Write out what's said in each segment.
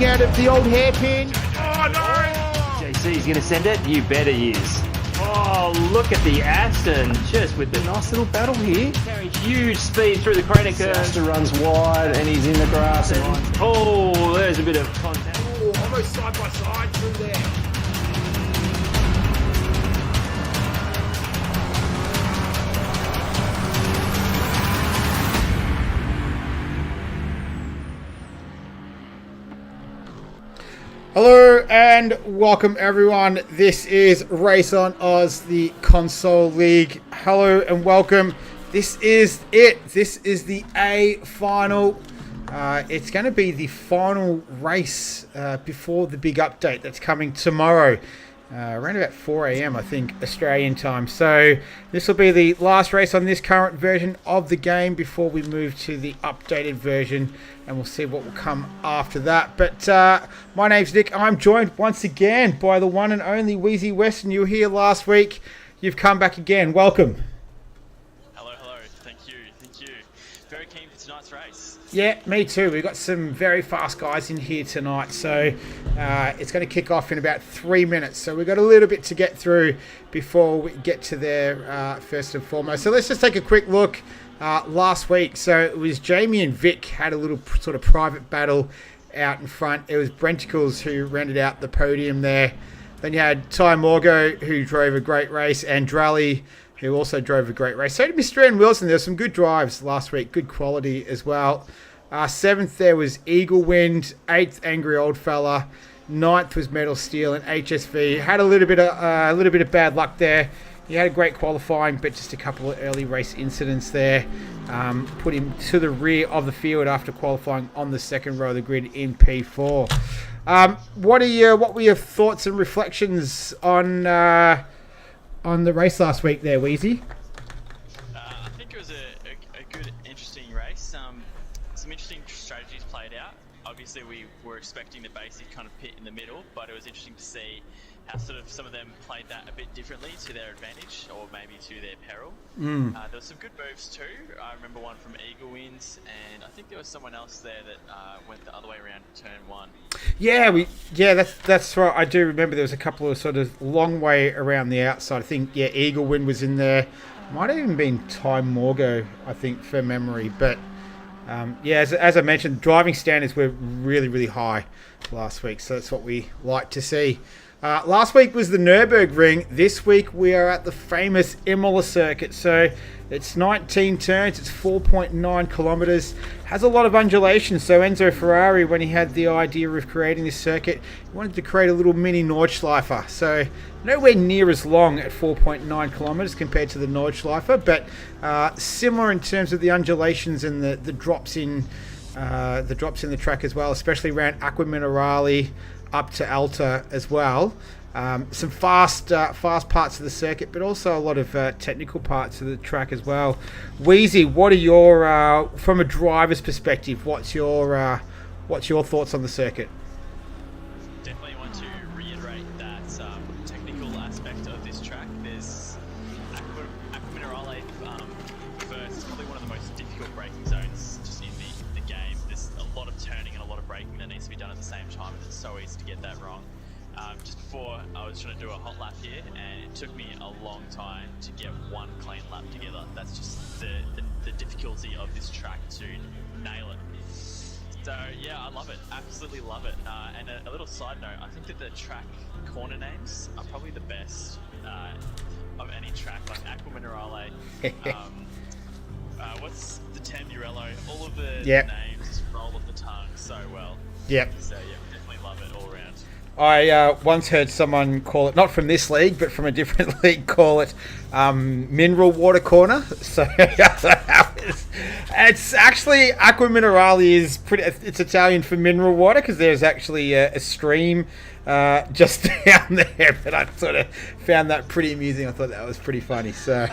coming out of the old hairpin. Oh no! JC's going to send it? You bet he is. Oh, look at the Aston, just with the nice little battle here. Carrying huge speed through the crater curve. Aston runs wide and he's in the grass. Oh, there's a bit of contact. Oh, almost side by side through there. Hello and welcome everyone. This is Race on Oz, the console league. Hello and welcome. This is it. This is the A final. It's going to be the final race before the big update that's coming tomorrow. Around about 4 a.m. I think Australian time. So this will be the last race on this current version of the game before we move to the updated version, and we'll see what will come after that. But my name's Nick. I'm joined once again by the one and only Wheezy Weston. You were here last week. You've come back again. Welcome. Hello. Thank you. Very keen for tonight's race. Yeah, me too. We've got some very fast guys in here tonight, so it's going to kick off in about 3 minutes. So we've got a little bit to get through before we get to there first and foremost. So let's just take a quick look last week. So it was Jamie and Vic had a little sort of private battle out in front. It was Brenticles who rented out the podium there. Then you had Ty Morgo, who drove a great race, and Drally, who also drove a great race. So did Mr. Ian Wilson. There were some good drives last week, good quality as well. 7th there was Eagle Wind, 8th Angry Old Fella, 9th was Metal Steel, and HSV had a little bit of bad luck there. He had a great qualifying, but just a couple of early race incidents there put him to the rear of the field after qualifying on the second row of the grid in P4. What were your thoughts and reflections on the race last week there, Wheezy? I think it was a good, interesting race. Some interesting strategies played out. Obviously, we were expecting the basic kind of pit in the middle, but it was interesting to see how sort of some of them played that a bit differently to their advantage, or maybe to their peril. There were some good moves too. I remember one from Eagle Winds, and I think there was someone else there that went the other way around to turn 1. Yeah, that's right. I do remember there was a couple of sort of long way around the outside. I think Eagle Wind was in there. Might have even been Ty Morgo, I think, for memory. But as I mentioned, driving standards were really, really high last week, so that's what we like to see. Last week was the Nürburgring. This week we are at the famous Imola Circuit. So it's 19 turns, it's 4.9 kilometers, has a lot of undulation. So Enzo Ferrari, when he had the idea of creating this circuit, he wanted to create a little mini Nordschleife. So nowhere near as long at 4.9 kilometers compared to the Nordschleife, but similar in terms of the undulations and the drops in the track as well, especially around Acqua Minerale up to Alta as well. Some fast parts of the circuit, but also a lot of technical parts of the track as well. Wheezy, what are your from a driver's perspective? What's your thoughts on the circuit? Definitely want to reiterate that technical aspect of this track. There's Acqua Minerale first. It's probably one of the most difficult braking zones just in the game. There's a lot of turning and a lot of braking that needs to be done at the same time, and it's so easy to get that wrong. Just before, I was trying to do a hot lap here, and it took me a long time to get one clean lap together. That's just the difficulty of this track to nail it. So yeah, I love it, absolutely love it. And a little side note, I think that the track corner names are probably the best of any track, like Acqua Minerale. What's the Tamburello? All of the names just roll off the tongue so well. Yep. So yeah, we definitely love it all around. I once heard someone call it, not from this league, but from a different league, call it mineral water corner. So it's actually Acqua Minerale is it's Italian for mineral water, because there's actually a stream just down there. But I sort of found that pretty amusing. I thought that was pretty funny. So.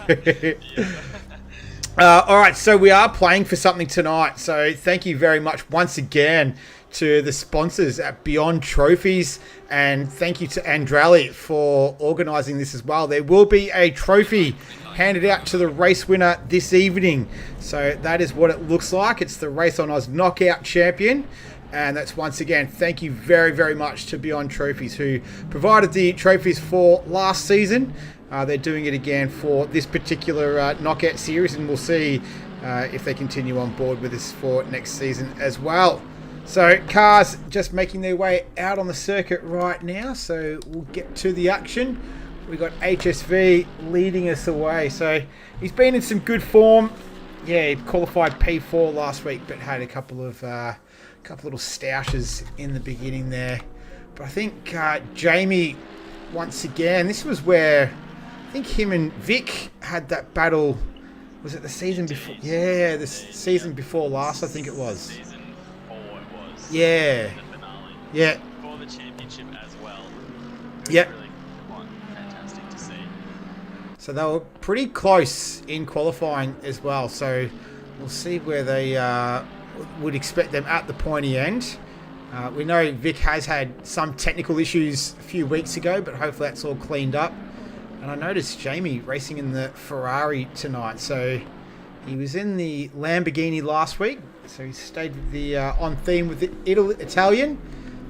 All right, so we are playing for something tonight. So thank you very much once again to the sponsors at Beyond Trophies, and thank you to Andrali for organising this as well. There will be a trophy handed out to the race winner this evening. So that is what it looks like. It's the Race on Oz Knockout Champion. And that's once again, thank you very, very much to Beyond Trophies, who provided the trophies for last season. They're doing it again for this particular knockout series, and we'll see if they continue on board with us for next season as well. So cars just making their way out on the circuit right now, so we'll get to the action. We've got HSV leading us away, so he's been in some good form. Yeah, he qualified P4 last week, but had a couple of little stoushes in the beginning there. But I think Jamie, once again, this was where I think him and Vic had that battle. Was it the season before? Yeah, the season before last, I think it was. Season 4 it was. Yeah. The finale. Yeah. For the championship as well. Yep. Really fantastic to see. So they were pretty close in qualifying as well. So we'll see where they would expect them at the pointy end. We know Vic has had some technical issues a few weeks ago, but hopefully that's all cleaned up. And I noticed Jamie racing in the Ferrari tonight. So he was in the Lamborghini last week. So he stayed with the on theme with the Italian.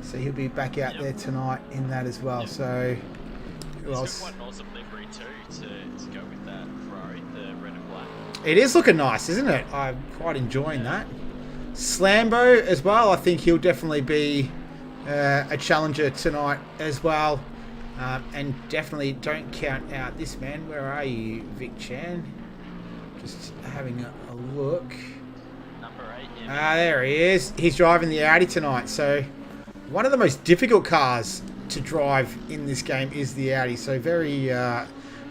So he'll be back out there tonight in that as well. So who It's else? got quite an awesome livery too to go with that Ferrari, the red and black. It is looking nice, isn't it? I'm quite enjoying that. Slambo as well. I think he'll definitely be a challenger tonight as well. And definitely don't count out this man. Where are you, Vic Chan? Just having a look. Number 8, yeah. There he is. He's driving the Audi tonight. So one of the most difficult cars to drive in this game is the Audi. So very,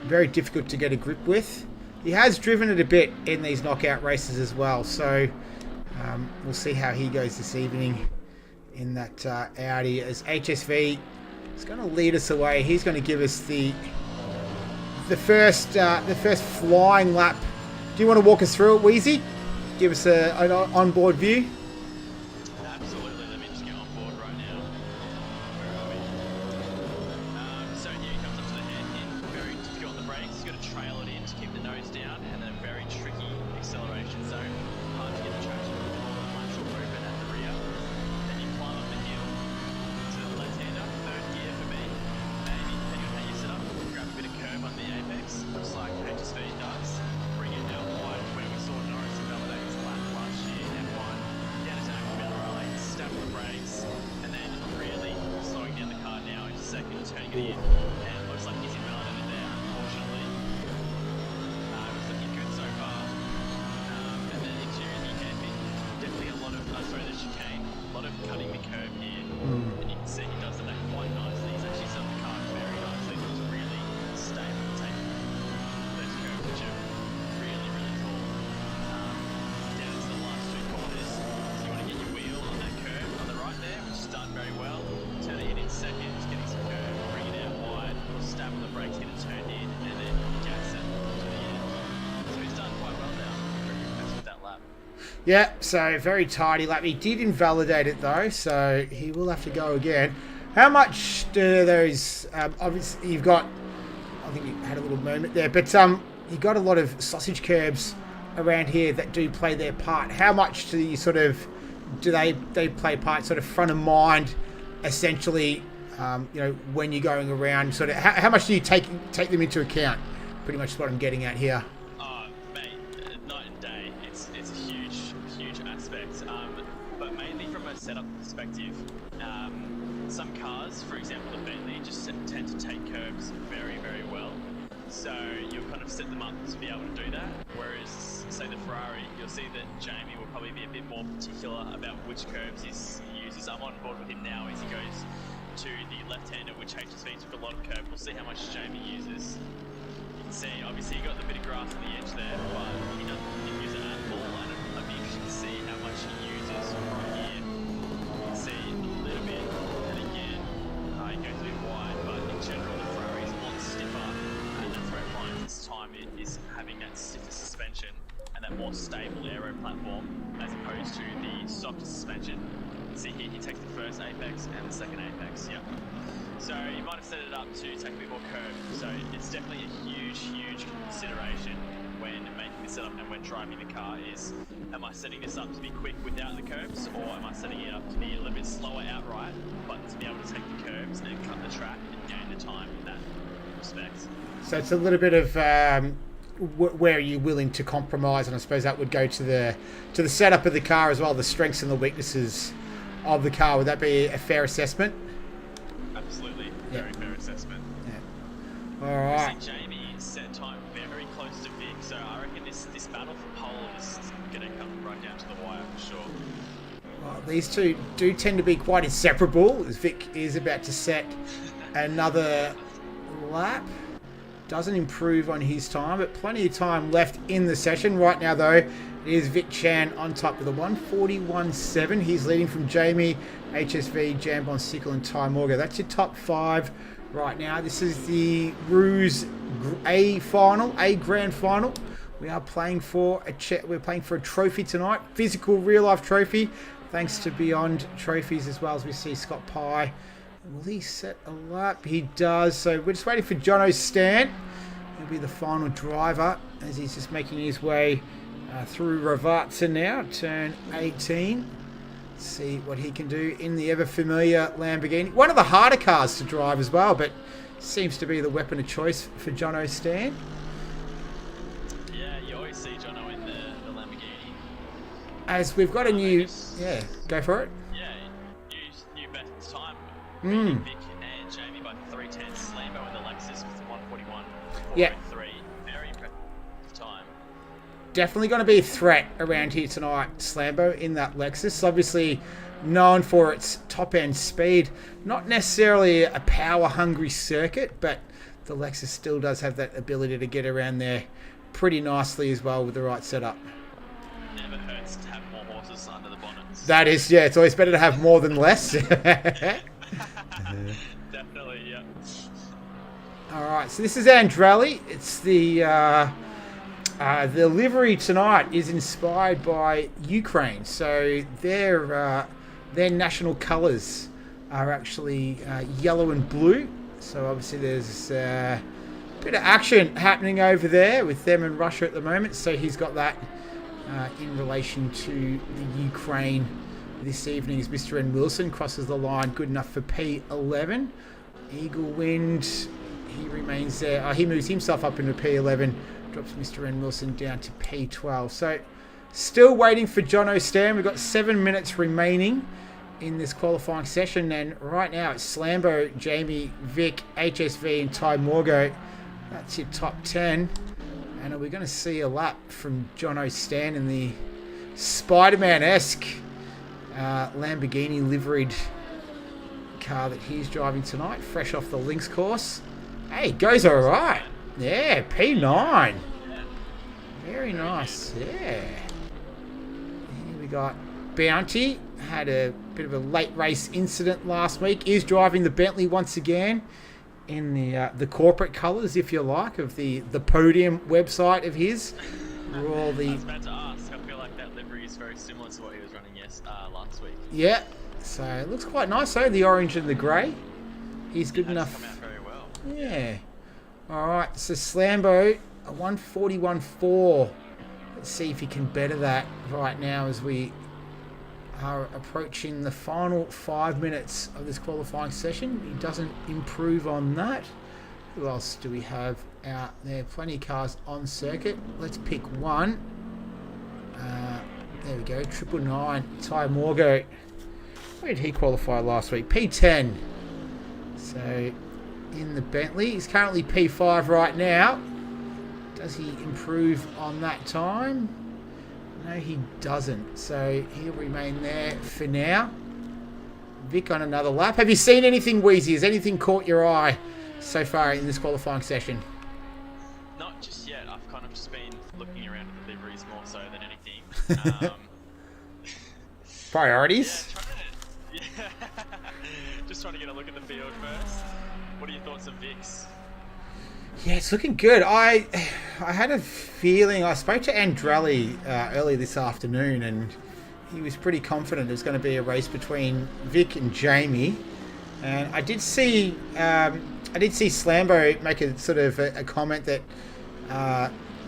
very difficult to get a grip with. He has driven it a bit in these knockout races as well. So we'll see how he goes this evening in that Audi, as HSV is going to lead us away. He's going to give us the first flying lap. Do you want to walk us through it, Wheezy? Give us an onboard view. Absolutely. Let me just get on board right now. Where are we? So here he comes up to the hairpin. Very difficult on the brakes. He's got to trail it in to keep the nose down, and then a very tricky acceleration zone. Hard to get the traction once you're open at the rear. Then you climb up the hill to the left-hander. Third gear for me. Maybe depending on how you set up. Grab a bit of curve on the apex, looks like HSV does. Bring it out wide where we saw Norris validate his lap last year. F1 down his Imola Circuit, stab on the brakes, and then really slowing down the car now in second, turning it in. And it looks like he's invalidated there, unfortunately. It was looking good so far. And then interior the hairpin, definitely a lot of, the chicane, a lot of cutting the curve here. And you can see he does that quite nicely. He's actually set up the car very nicely. It looks really stable, taking those curves, which are really, really tall. Down to the last 2 corners. So you want to get your wheel on that curve on the right there, which is done very well. Turn it in second, just getting some curve, bring it out wide, stab on the brakes, get it turned in, and then gas it to the end. So he's done quite well now. Very impressed with that lap. Yeah, so very tidy lap. He did invalidate it though, so he will have to go again. How much do those? Obviously, you've got. I think you had a little moment there, but you got a lot of sausage curbs around here that do play their part. How much do you sort of do they play part sort of front of mind, essentially? When you're going around, sort of how much do you take them into account? Pretty much what I'm getting at here. Mate, night and day. It's a huge aspect. But mainly from a setup perspective, some cars, for example the Bentley, just tend to take curbs very, very well. So you'll kind of set them up to be able to do that. Whereas, say the Ferrari, you'll see that Jamie will probably be a bit more particular about which curbs he uses. I'm on board with him now as he goes to the left-hander, which HSV took a lot of curve. We'll see how much Jamie uses. You can see, obviously, you got the bit of grass on the edge there, but he didn't use it at all. And I'd be interested to see how much he uses right here. You can see a little bit, and again, he goes a bit wide, but in general, the Ferrari is a lot stiffer, and the threat line this time is having that stiffer suspension and that more stable aero platform, as opposed to the softer suspension. See here, he takes the first apex and the second apex, yep. So you might have set it up to take a bit more curve. So it's definitely a huge consideration when making this setup and when driving the car is, am I setting this up to be quick without the curbs, or am I setting it up to be a little bit slower outright, but to be able to take the curbs and cut the track and gain the time in that respect? So it's a little bit of where are you willing to compromise, and I suppose that would go to the setup of the car as well, the strengths and the weaknesses of the car. Would that be a fair assessment? Absolutely, very fair assessment. Yeah. All right. I see Jamie set time very close to Vic, so I reckon this battle for pole is going to come right down to the wire for sure. Well, these two do tend to be quite inseparable, as Vic is about to set another lap. Doesn't improve on his time, but plenty of time left in the session. Right now, though, it is Vic Chan on top with a 141.7. He's leading from Jamie, HSV, Jambon, Sickle, and Ty Morgan. That's your top 5 right now. This is the ROOZ A Grand Final. We are playing for a trophy tonight, physical real life trophy, thanks to Beyond Trophies, as well as we see Scott Pye. Will he set a lap? He does. So we're just waiting for Jono's stand. He'll be the final driver as he's just making his way through Ravatsa now, turn 18. Let's see what he can do in the ever familiar Lamborghini. One of the harder cars to drive as well, but seems to be the weapon of choice for Jono's stand. Yeah, you always see Jono in the Lamborghini. As we've got a new... Yeah, go for it. Yeah, new best time. Vic and Jamie by 3:10. Slambo in the Lexus with 141. Yeah. Very impressive time. Definitely going to be a threat around here tonight, Slambo, in that Lexus. Obviously known for its top-end speed. Not necessarily a power-hungry circuit, but the Lexus still does have that ability to get around there pretty nicely as well with the right setup. Never hurts to have more horses under the bonnets. That is, yeah, it's always better to have more than less. Definitely, yeah. Alright, so this is Andrelli. It's the livery tonight is inspired by Ukraine. So their national colours are actually yellow and blue. So obviously there's a bit of action happening over there with them and Russia at the moment. So he's got that in relation to the Ukraine this evening as Mr. N. Wilson crosses the line, good enough for P11. Eagle Wind, he remains there. He moves himself up into P11, drops Mr. N. Wilson down to P12. So still waiting for Jono Stan. We've got 7 minutes remaining in this qualifying session, and right now it's Slambo, Jamie, Vic, HSV, and Ty Morgo. That's your top 10. And are we going to see a lap from Jono Stan in the Spider-Man-esque Lamborghini liveried car that he's driving tonight, fresh off the links course? Hey, goes all right. Yeah, P9. Very nice. Yeah. Here we got Bounty. Had a bit of a late race incident last week. Is driving the Bentley once again in the corporate colours, if you like, of the Podium website of his. I was about to ask. I feel like that livery is very similar to what he was running last week. Yeah. So it looks quite nice, though. The orange and the grey. He's good enough. Come out very well. Yeah. All right. So Slambo, a 141.4. Let's see if he can better that right now as we are approaching the final 5 minutes of this qualifying session. He doesn't improve on that. Who else do we have out there? Plenty of cars on circuit. Let's pick one. There we go. 999. Ty Morgo. Where did he qualify last week? P10. So in the Bentley. He's currently P5 right now. Does he improve on that time? No, he doesn't. So he'll remain there for now. Vic on another lap. Have you seen anything, Wheezy? Has anything caught your eye so far in this qualifying session? Not just yet. I've kind of just been looking around at the liveries more so than anything. Priorities? Just trying to get a look at the field first. What are your thoughts on Vic's? Yeah, it's looking good. I had a feeling, I spoke to Andrelli earlier this afternoon, and he was pretty confident it was going to be a race between Vic and Jamie. And I did see Slambo make a sort of a comment that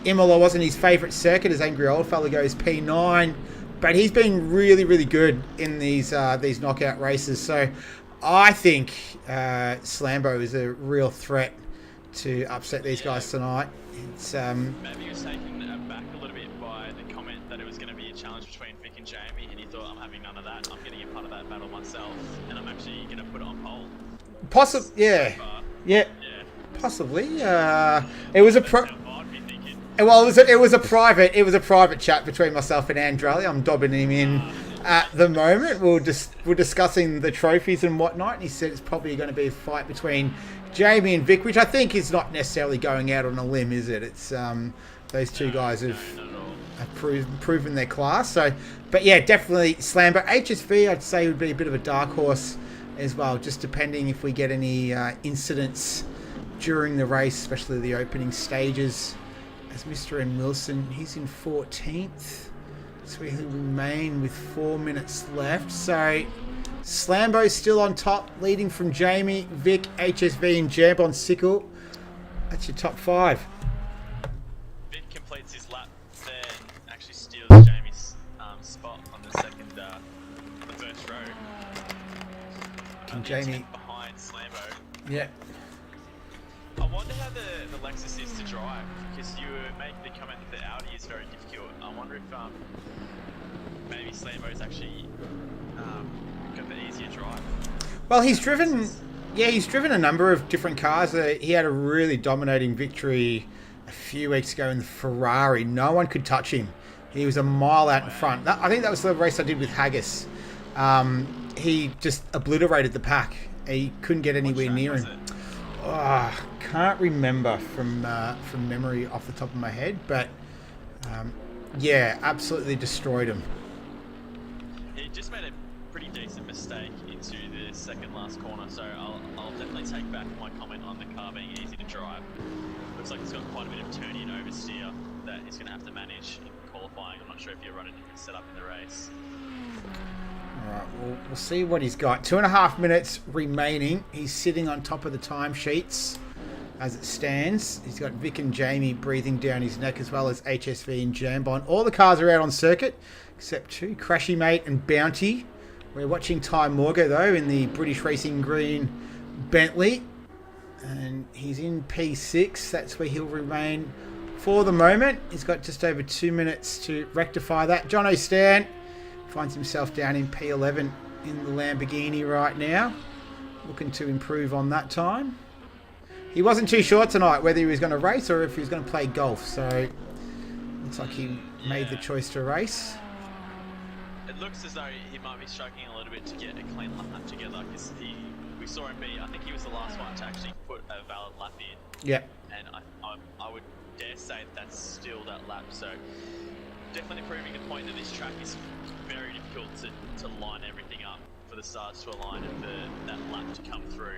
Imola wasn't his favourite circuit, as Angry Old Fella goes P9, but he's been really, really good in these knockout races. So I think Slambo is a real threat to upset these guys tonight. It's Maybe he was taken aback a little bit by the comment that it was going to be a challenge between Vic and Jamie, and he thought, I'm having none of that. I'm getting a part of that battle myself, and I'm actually going to put it on pole. yeah, Yeah. possibly. It was a it was a private chat between myself and Andrali. I'm dobbing him in at the moment. We're discussing the trophies and whatnot, and he said it's probably going to be a fight between Jamie and Vic, which I think is not necessarily going out on a limb, is it? It's those two guys have proven their class. So, but yeah, definitely Slambo. HSV, I'd say, would be a bit of a dark horse as well, just depending if we get any incidents during the race, especially the opening stages. As Mr. N. Wilson, he's in 14th, so he'll remain with 4 minutes left. So Slambo's still on top, leading from Jamie, Vic, HSV, and Jeb on Sickle. That's your top 5. Vic completes his lap, then actually steals Jamie's spot on the first row. Can Jamie behind Slambo. Yeah. I wonder how the Lexus is to drive, because you make the comment that the Audi is very difficult. I wonder if maybe Slambo's actually got the easier drive. Well, he's driven a number of different cars. He had a really dominating victory a few weeks ago in the Ferrari. No one could touch him. He was a mile out in front. I think that was the race I did with Haggis. He just obliterated the pack. He couldn't get anywhere near him. Oh, can't remember from memory off the top of my head, but yeah, absolutely destroyed him. He just made a pretty decent mistake into the second last corner, so I'll definitely take back my comment on the car being easy to drive. Looks like it's got quite a bit of turning and oversteer that he's going to have to manage in qualifying. I'm not sure if you're running a different setup in the race. Alright, we'll see what he's got. 2.5 minutes remaining. He's sitting on top of the timesheets as it stands. He's got Vic and Jamie breathing down his neck, as well as HSV and Jambon. All the cars are out on circuit, except 2, Crashy Mate and Bounty. We're watching Ty Morgo, though, in the British Racing Green Bentley. And he's in P6. That's where he'll remain for the moment. He's got just over 2 minutes to rectify that. John O'Stan finds himself down in P11 in the Lamborghini right now, looking to improve on that time. He wasn't too sure tonight whether he was going to race or if he was going to play golf, so looks like he made the choice to race. It looks as though he might be struggling a little bit to get a clean lap together, because we saw him I think he was the last one to actually put a valid lap in. Yeah. And I would dare say that's still that lap, so definitely proving the point that this track is very difficult to line everything up for the stars to align and for that lap to come through.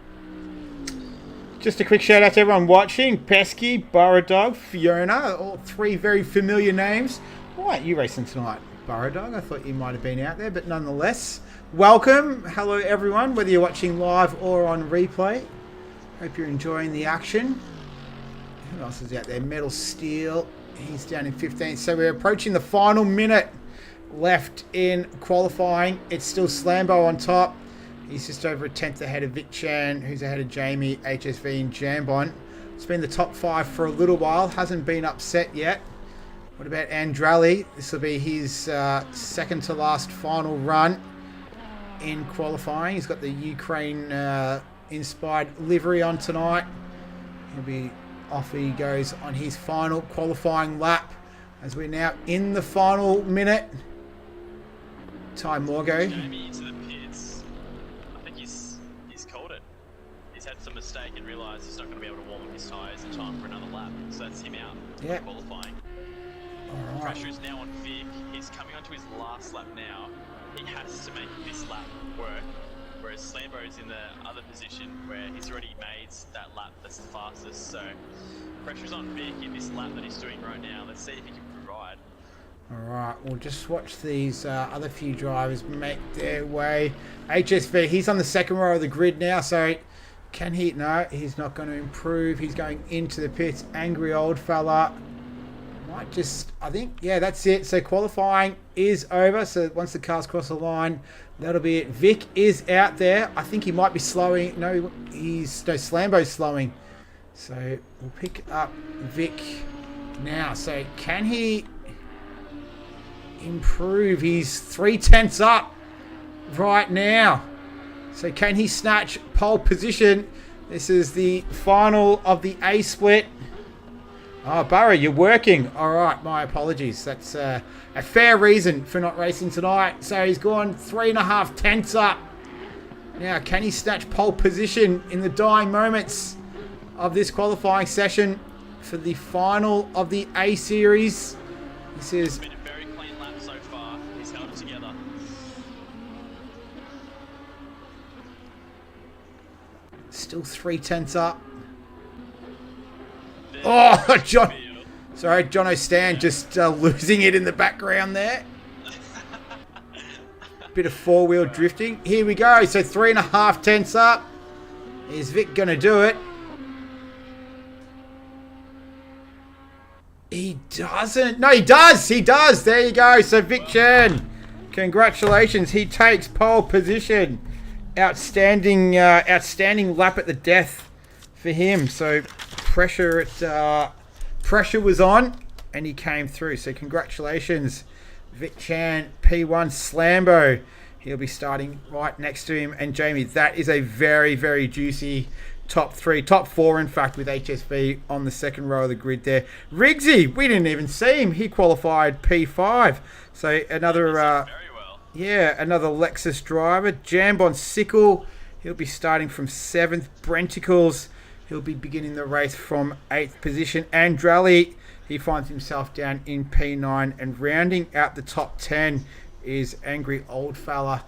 Just a quick shout out to everyone watching. Pesky, Burrow Fiona, all 3 very familiar names. Why aren't you racing tonight, Burrow? I thought you might have been out there, but nonetheless, welcome. Hello everyone, whether you're watching live or on replay. Hope you're enjoying the action. Who else is out there? Metal Steel. He's down in 15th. So we're approaching the final minute left in qualifying. It's still Slambo on top. He's just over a 10th ahead of Vic Chan, who's ahead of Jamie, HSV, and Jambon. It's been the top 5 for a little while. Hasn't been upset yet. What about Andrali? This will be his second to last final run in qualifying. He's got the Ukraine inspired livery on tonight. He'll be off he goes on his final qualifying lap as we're now in the final minute. Ty Morgo. Jamie into the pits. I think he's called it. He's had some mistake and realised he's not going to be able to warm up his tyres in time for another lap. So that's him out of qualifying. All right. Pressure is now on Vic. He's coming onto his last lap now. He has to make this lap work. Whereas Slambo is in the other position where he's already made that lap that's the fastest. So pressure's on Vic in this lap that he's doing right now. Let's see if he can provide. Alright, we'll just watch these other few drivers make their way. HSV, he's on the second row of the grid now, so can he? No, he's not going to improve. He's going into the pits. Angry Old Fella Might just, I think, yeah, that's it. So qualifying is over. So once the cars cross the line, that'll be it. Vic is out there. I think he might be slowing. No, Slambo's slowing. So we'll pick up Vic now. So can he improve? He's 3/10 up right now. So can he snatch pole position? This is the final of the A split. Oh, Burrow, you're working. All right, my apologies. That's a fair reason for not racing tonight. So he's gone 3.5 up. Now, can he snatch pole position in the dying moments of this qualifying session for the final of the A Series? This is... It's been a very clean lap so far. He's held it together. Still 3/10 up. Oh, John. Sorry, John O'Stan just losing it in the background there. Bit of four-wheel drifting. Here we go. So 3.5 up. Is Vic going to do it? He doesn't. No, he does. He does. There you go. So Vic Chen, congratulations. He takes pole position. Outstanding lap at the death for him. So pressure was on and he came through. So congratulations, Vic Chan, P1 Slambo. He'll be starting right next to him. And Jamie, that is a very, very juicy top four, in fact, with HSV on the second row of the grid there. Riggsy, we didn't even see him. He qualified P5. So another... another Lexus driver. Jambon Sickle, he'll be starting from 7th. Brenticles, he'll be beginning the race from 8th position. Andrali, he finds himself down in P9. And rounding out the top 10 is Angry Old Fella.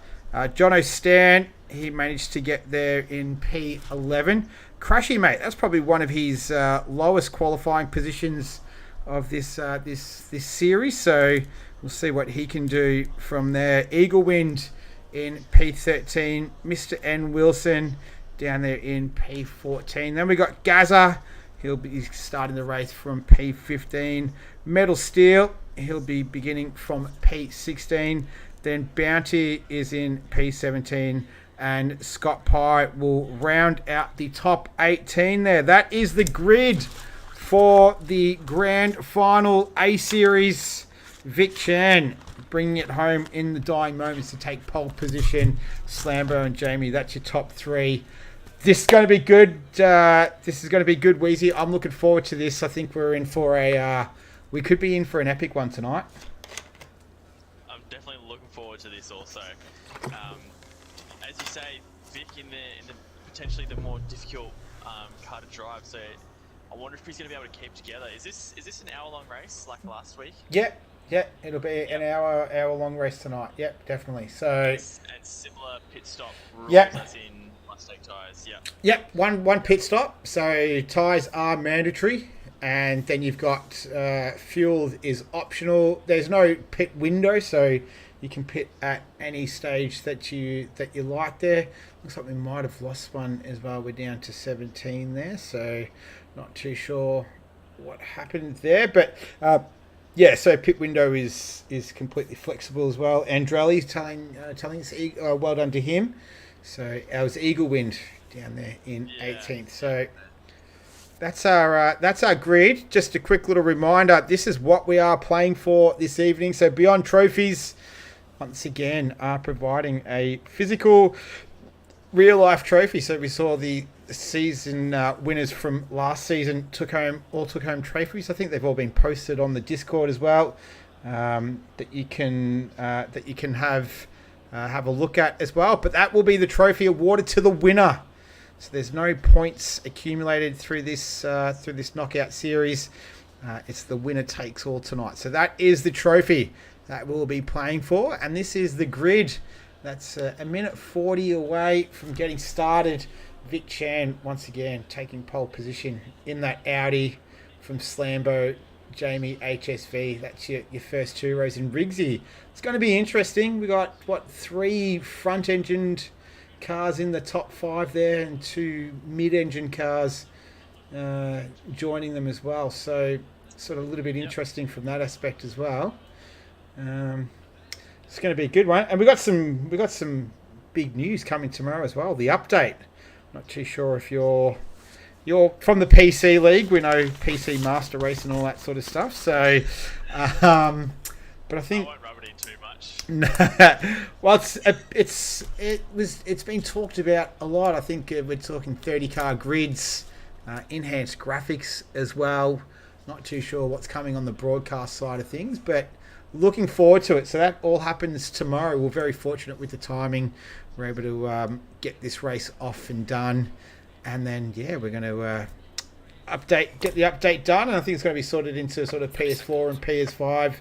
John O'Stan, he managed to get there in P11. Crashy, mate, that's probably one of his lowest qualifying positions of this series. So we'll see what he can do from there. Eaglewind in P13. Mr. N. Wilson down there in P14. Then we got Gaza. He'll be starting the race from P15. Metal Steel, he'll be beginning from P16. Then Bounty is in P17. And Scott Pye will round out the top 18 there. That is the grid for the grand final A Series. Vic Chan bringing it home in the dying moments to take pole position. Slambo and Jamie, that's your top three. This is going to be good. Wheezy. I'm looking forward to this. I think we're in for we could be in for an epic one tonight. I'm definitely looking forward to this also. As you say, Vic in the potentially the more difficult car to drive. So I wonder if he's going to be able to keep together. Is this an hour-long race like last week? Yep. Yeah, it'll be an hour-long race tonight. Yep, definitely. So and similar pit stop rules as in Mustang tyres. Yep, one pit stop. So tyres are mandatory, and then you've got fuel is optional. There's no pit window, so you can pit at any stage that you like there. Looks like we might have lost one as well. We're down to 17 there, so not too sure what happened there, but. Yeah, so pit window is completely flexible as well. Andrali's telling us well done to him. So our Eaglewind down there in 18th. So that's our grid. Just a quick little reminder. This is what we are playing for this evening. So Beyond Trophies, once again, are providing a physical, real life trophy. So we saw the season winners from last season took home trophies. I think they've all been posted on the Discord as well, that you can have a look at as well. But that will be the trophy awarded to the winner. So there's no points accumulated through this knockout series. It's the winner takes all tonight. So that is the trophy that we'll be playing for, and this is the grid. That's a minute 40 away from getting started. Vic Chan, once again, taking pole position in that Audi from Slambo, Jamie, HSV. That's your first two rows in Riggsy. It's going to be interesting. We got, 3 front-engined cars in the top 5 there and 2 mid-engine cars joining them as well. So sort of a little bit interesting from that aspect as well. It's going to be a good one, and we got some big news coming tomorrow as well. The update. Not too sure if you're from the PC League. We know PC Master Race and all that sort of stuff. So, but I think. I won't rub it in too much. Well, it's been talked about a lot. I think we're talking 30-car grids, enhanced graphics as well. Not too sure what's coming on the broadcast side of things, but looking forward to it. So that all happens tomorrow. We're very fortunate with the timing. We're able to get this race off and done, and then we're going to get the update done. And I think it's going to be sorted into sort of PS4 and PS5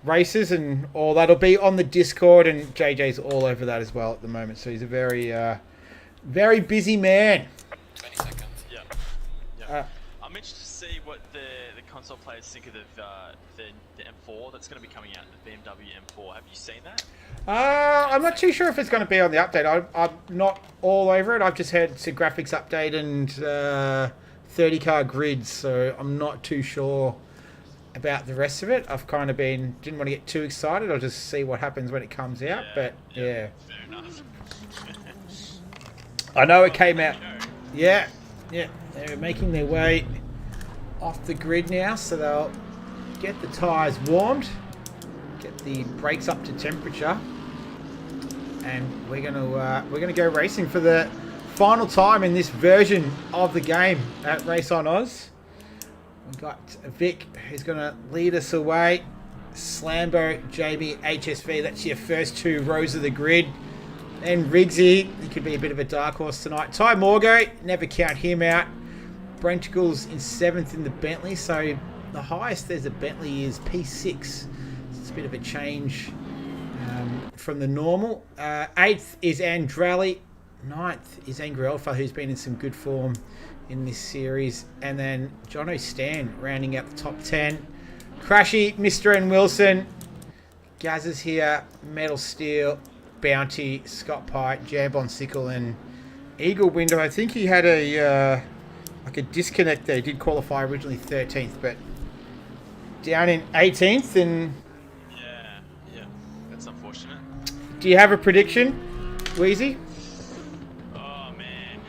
races, and all that'll be on the Discord. And JJ's all over that as well at the moment. So he's a very, very busy man. 20 seconds. Yeah. I'm interested to see what the console players think of the M4 that's going to be coming out, the BMW M4. Have you seen that? I'm not too sure if it's going to be on the update. I'm not all over it. I've just heard it's a graphics update and 30-car grids, so I'm not too sure about the rest of it. I've kind of didn't want to get too excited. I'll just see what happens when it comes out. But fair enough. I know it came out. Yeah, they're making their way off the grid now, so they'll get the tyres warmed, get the brakes up to temperature, and we're gonna go racing for the final time in this version of the game at Race on Oz. We've got Vic who's gonna lead us away. Slambo, JB, HSV. That's your first two rows of the grid. And Riggsy, he could be a bit of a dark horse tonight. Ty Morgo, never count him out. Brentgles in 7th in the Bentley, so the highest there's a Bentley is P6. So it's a bit of a change from the normal. 8th is Andrali. 9th is Angry Alpha, who's been in some good form in this series. And then Jono Stan rounding out the top 10. Crashy, Mr. N. Wilson. Gaz is here. Metal Steel, Bounty, Scott Pike, Jambon Sickle, and Eagle Window. I think he had a disconnect there. He did qualify originally 13th, but down in 18th. And Yeah, that's unfortunate. do you have a prediction, Wheezy? Oh man,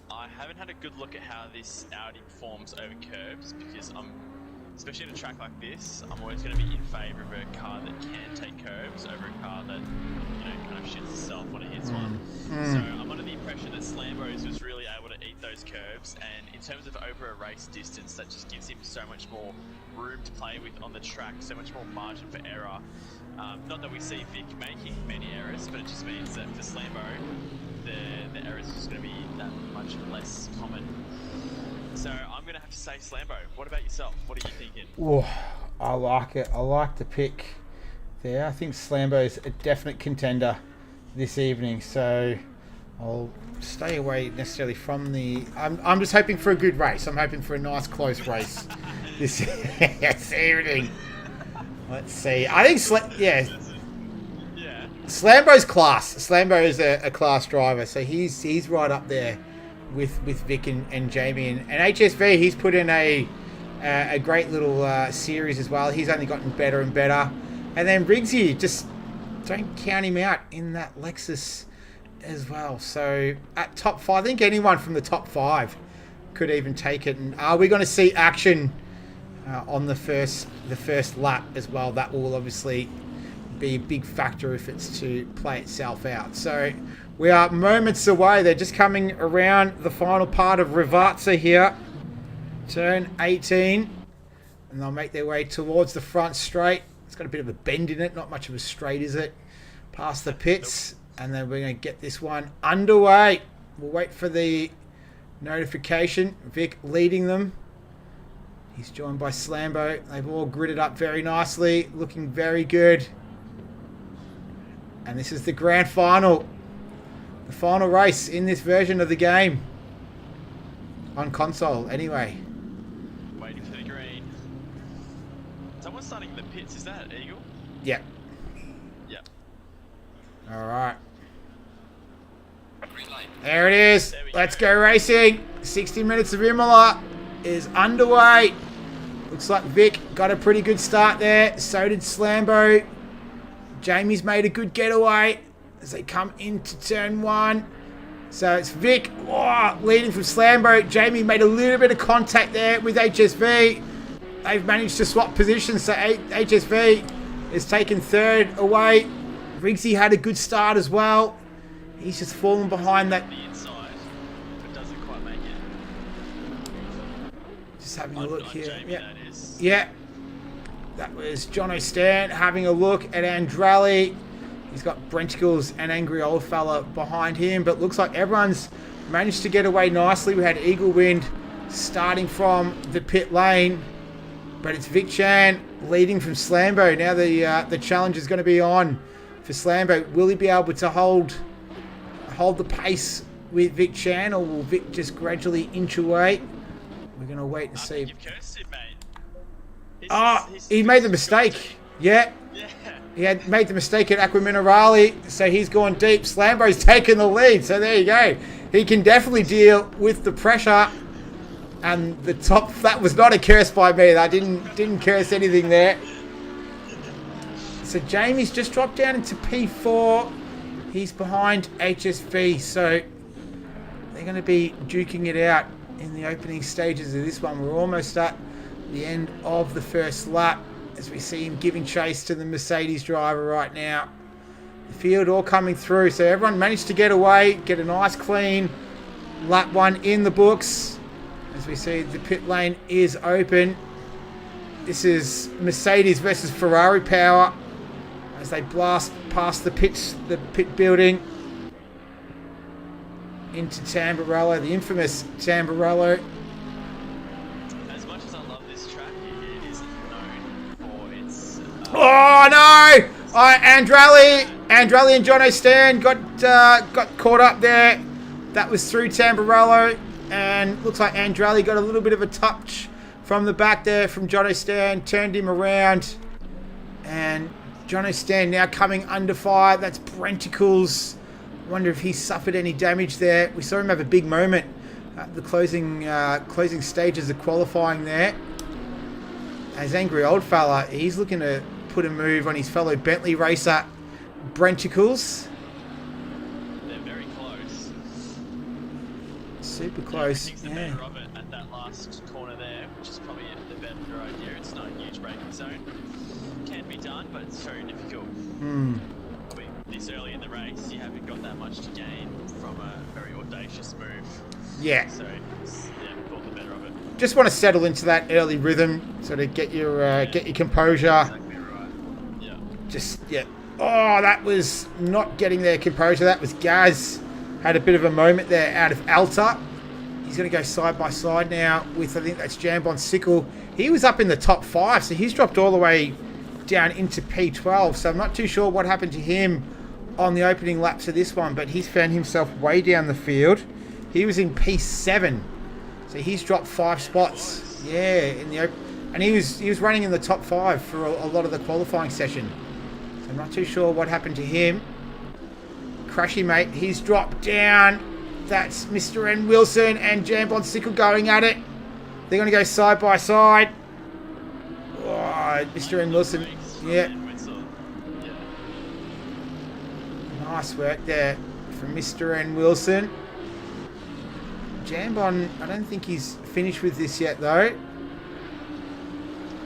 I haven't had a good look at how this Audi performs over curbs, because especially at a track like this, I'm always going to be in favour of a car that can take curbs over a car that, kind of shits itself when it hits one. So I'm under the impression that Slambos was really able to eat those curbs, and in terms of over a race distance, that just gives him so much more room to play with on the track, so much more margin for error. Not that we see Vic making many errors, but it just means that for Slambo, the errors are just going to be that much less common. So I'm going to have to say Slambo. What about yourself? What are you thinking? Oh, I like it. I like the pick there. I think Slambo's a definite contender this evening, so I'll stay away necessarily from the... I'm just hoping for a good race. I'm hoping for a nice close race this evening. Let's see. I think Slambo's class. Slambo is a class driver, so he's right up there with Vic and Jamie, and HSV. He's put in a great little series as well. He's only gotten better and better. And then Riggsy, just don't count him out in that Lexus as well. So at top 5, I think anyone from the top 5 could even take it. And are we going to see action on the first lap as well? That will obviously be a big factor if it's to play itself out. So we are moments away. They're just coming around the final part of Rivarza here. Turn 18. And they'll make their way towards the front straight. It's got a bit of a bend in it. Not much of a straight, is it? Past the pits. And then we're going to get this one underway. We'll wait for the notification. Vic leading them. He's joined by Slambo. They've all gridded up very nicely. Looking very good. And this is the grand final. The final race in this version of the game. On console, anyway. Waiting for the green. Someone's starting the pits. Is that Eagle? Yep. Yep. Alright. There it is. Let's go racing. 60 minutes of Imola. is underway. Looks like Vic got a pretty good start there. So did Slambo. Jamie's made a good getaway as they come into turn 1. So it's Vic leading from Slambo. Jamie made a little bit of contact there with HSV. They've managed to swap positions, so HSV is taken third away. Riggsy had a good start as well. He's just fallen behind that. The inside, but doesn't quite make it. Just having a look here. Jamie, Yeah. that is. Yeah. That was John O'Stan having a look at Andrali. He's got Brenticles and Angry Old Fella behind him, but looks like everyone's managed to get away nicely. We had Eagle Wind starting from the pit lane, but it's Vic Chan leading from Slambo. Now the challenge is going to be on for Slambo. Will he be able to hold the pace with Vic Chan, or will Vic just gradually inch away? We're going to wait and see. You've cursed him, mate. He made the mistake. Yeah. Yeah. He had made the mistake at Aqua Minerale, so he's gone deep. Slambo's taken the lead, so there you go. He can definitely deal with the pressure. And the top, that was not a curse by me. I didn't curse anything there. So Jamie's just dropped down into P4. He's behind HSV, so they're going to be duking it out in the opening stages of this one. We're almost at the end of the first lap as we see him giving chase to the Mercedes driver right now. The field all coming through, so everyone managed to get away, get a nice clean lap 1 in the books. As we see, the pit lane is open. This is Mercedes versus Ferrari power as they blast past the pit building into Tamburello, the infamous Tamburello. As much as I love this track, it is known for its. Oh no! Andrali and John O'Stan got caught up there. That was through Tamburello, and looks like Andrali got a little bit of a touch from the back there from John O'Stan, turned him around, and John O'Stan now coming under fire. That's Brenticles. Wonder if he suffered any damage there. We saw him have a big moment at the closing stages of qualifying there. As Angry Old Fella, he's looking to put a move on his fellow Bentley racer, Brenticles. They're very close. Super close. Everything's the Yeah. better of it at that last corner there, which is probably the better idea. It's not a huge braking zone. Can be done, but it's very difficult. Probably this early in the race, you haven't got that much to gain from a very audacious move. Yeah. So, thought the better of it. Just want to settle into that early rhythm, sort of get your composure. Exactly right. Yeah. Yeah. Oh, that was not getting their composure. That was Gaz. Had a bit of a moment there out of Alta. He's going to go side by side now with, I think that's Jambon Sickle. He was up in the top 5, so he's dropped all the way down into P12. So I'm not too sure what happened to him on the opening laps of this one, but he's found himself way down the field. He was in P7, so he's dropped 5 spots. Yeah, and he was running in the top 5 for a lot of the qualifying session. So I'm not too sure what happened to him. Crashy mate, he's dropped down. That's Mr. N. Wilson and Jambon Sickle going at it. They're going to go side by side. Oh, Mr. N. Wilson. Yeah. Nice work there from Mr. N. Wilson. Jambon, I don't think he's finished with this yet, though.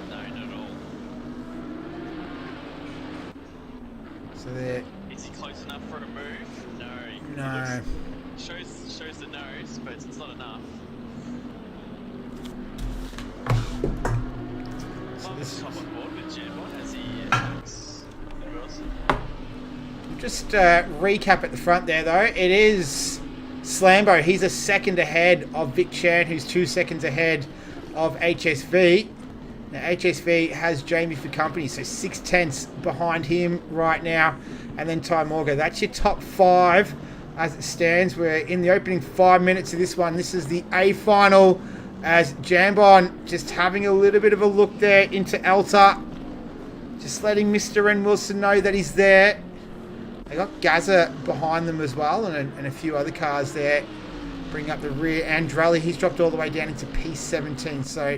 No, not at all. So there. Is he close enough for a move? No. No. Shows the nose, but it's not enough. So this Top on board with Jambon as he looks at Wilson. Just recap at the front there, though. It is Slambo. He's a second ahead of Vic Chan, who's 2 seconds ahead of HSV. Now, HSV has Jamie for company, so 6/10 behind him right now. And then Ty Morgan. That's your top 5 as it stands. We're in the opening 5 minutes of this one. This is the A final as Jambon just having a little bit of a look there into Alta. Just letting Mr. N. Wilson know that he's there. They got Gaza behind them as well, and a few other cars there bring up the rear. Andrali, he's dropped all the way down into P17, so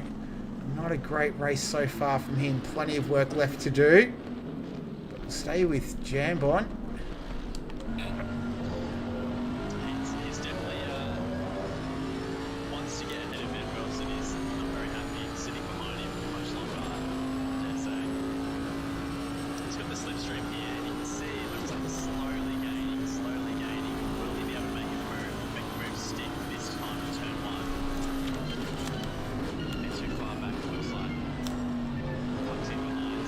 not a great race so far from him. Plenty of work left to do. But we'll stay with Jambon. He's definitely wants to get ahead of Van Wilson. He's not very happy sitting behind him for much longer, I dare say. He's got the slipstream here, and you can see it looks like he's slowly gaining, slowly gaining. Will he be able to make a move stick this time in turn 1? Bit too far back, it looks like. Comes in behind.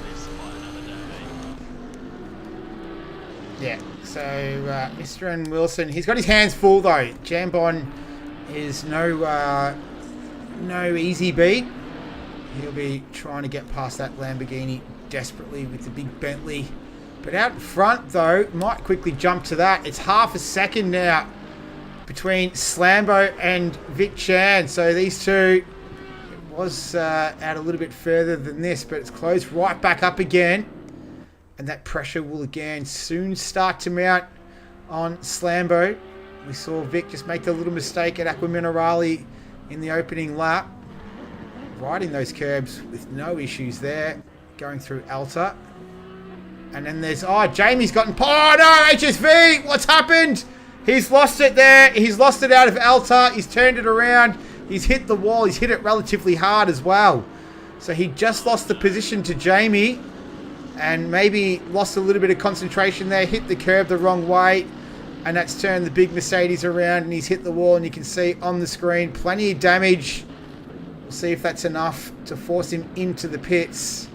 Lives to fight another day, mate. Yeah, so Mr. N. Wilson, he's got his hands full though. Jambon is no easy beat. He'll be trying to get past that Lamborghini desperately with the big Bentley. But out front though, might quickly jump to that. It's half a second now between Slambo and Vic Chan. So these two, it was out a little bit further than this, but it's closed right back up again. And that pressure will again soon start to mount on Slambo. We saw Vic just make the little mistake at Aqua Minerale in the opening lap. Riding those curbs with no issues there. Going through Alta. And then there's... Oh, Jamie's gotten... Oh, no! HSV! What's happened? He's lost it there. He's lost it out of Alta. He's turned it around. He's hit the wall. He's hit it relatively hard as well. So he just lost the position to Jamie. And maybe lost a little bit of concentration there. Hit the curb the wrong way. And that's turned the big Mercedes around. And he's hit the wall. And you can see on the screen plenty of damage. We'll see if that's enough to force him into the pits.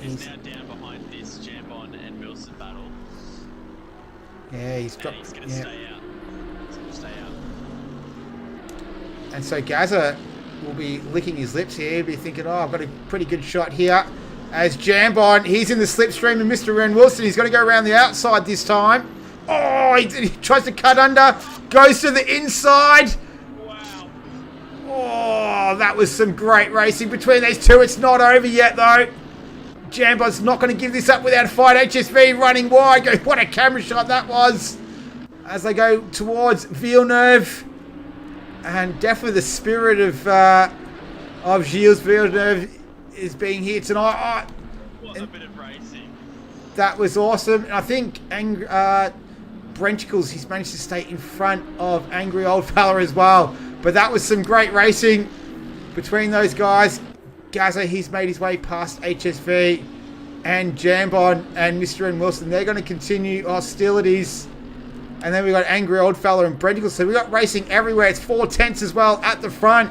He's now down behind this Jambon and Wilson battle. Yeah, he's dropped. And he's going to stay out. He's going to stay out. And so Gaza will be licking his lips here. He'll be thinking, oh, I've got a pretty good shot here. As Jambon, he's in the slipstream, and Mr. Ren Wilson, he's got to go around the outside this time. Oh, he tries to cut under. Goes to the inside. Wow. Oh, that was some great racing between these two. It's not over yet, though. Jambon's not going to give this up without a fight. HSV running wide. What a camera shot that was. As they go towards Villeneuve. And definitely the spirit of Gilles Villeneuve is being here tonight. Oh, What a bit of racing. that was awesome. And I think Brenchicles, he's managed to stay in front of Angry Old Fella as well. But that was some great racing between those guys. Gaza, he's made his way past HSV and Jambon and Mr. N. Wilson. They're going to continue hostilities. And then we've got Angry Old Fella and Brenchicles. So we've got racing everywhere. It's 4 tenths as well at the front.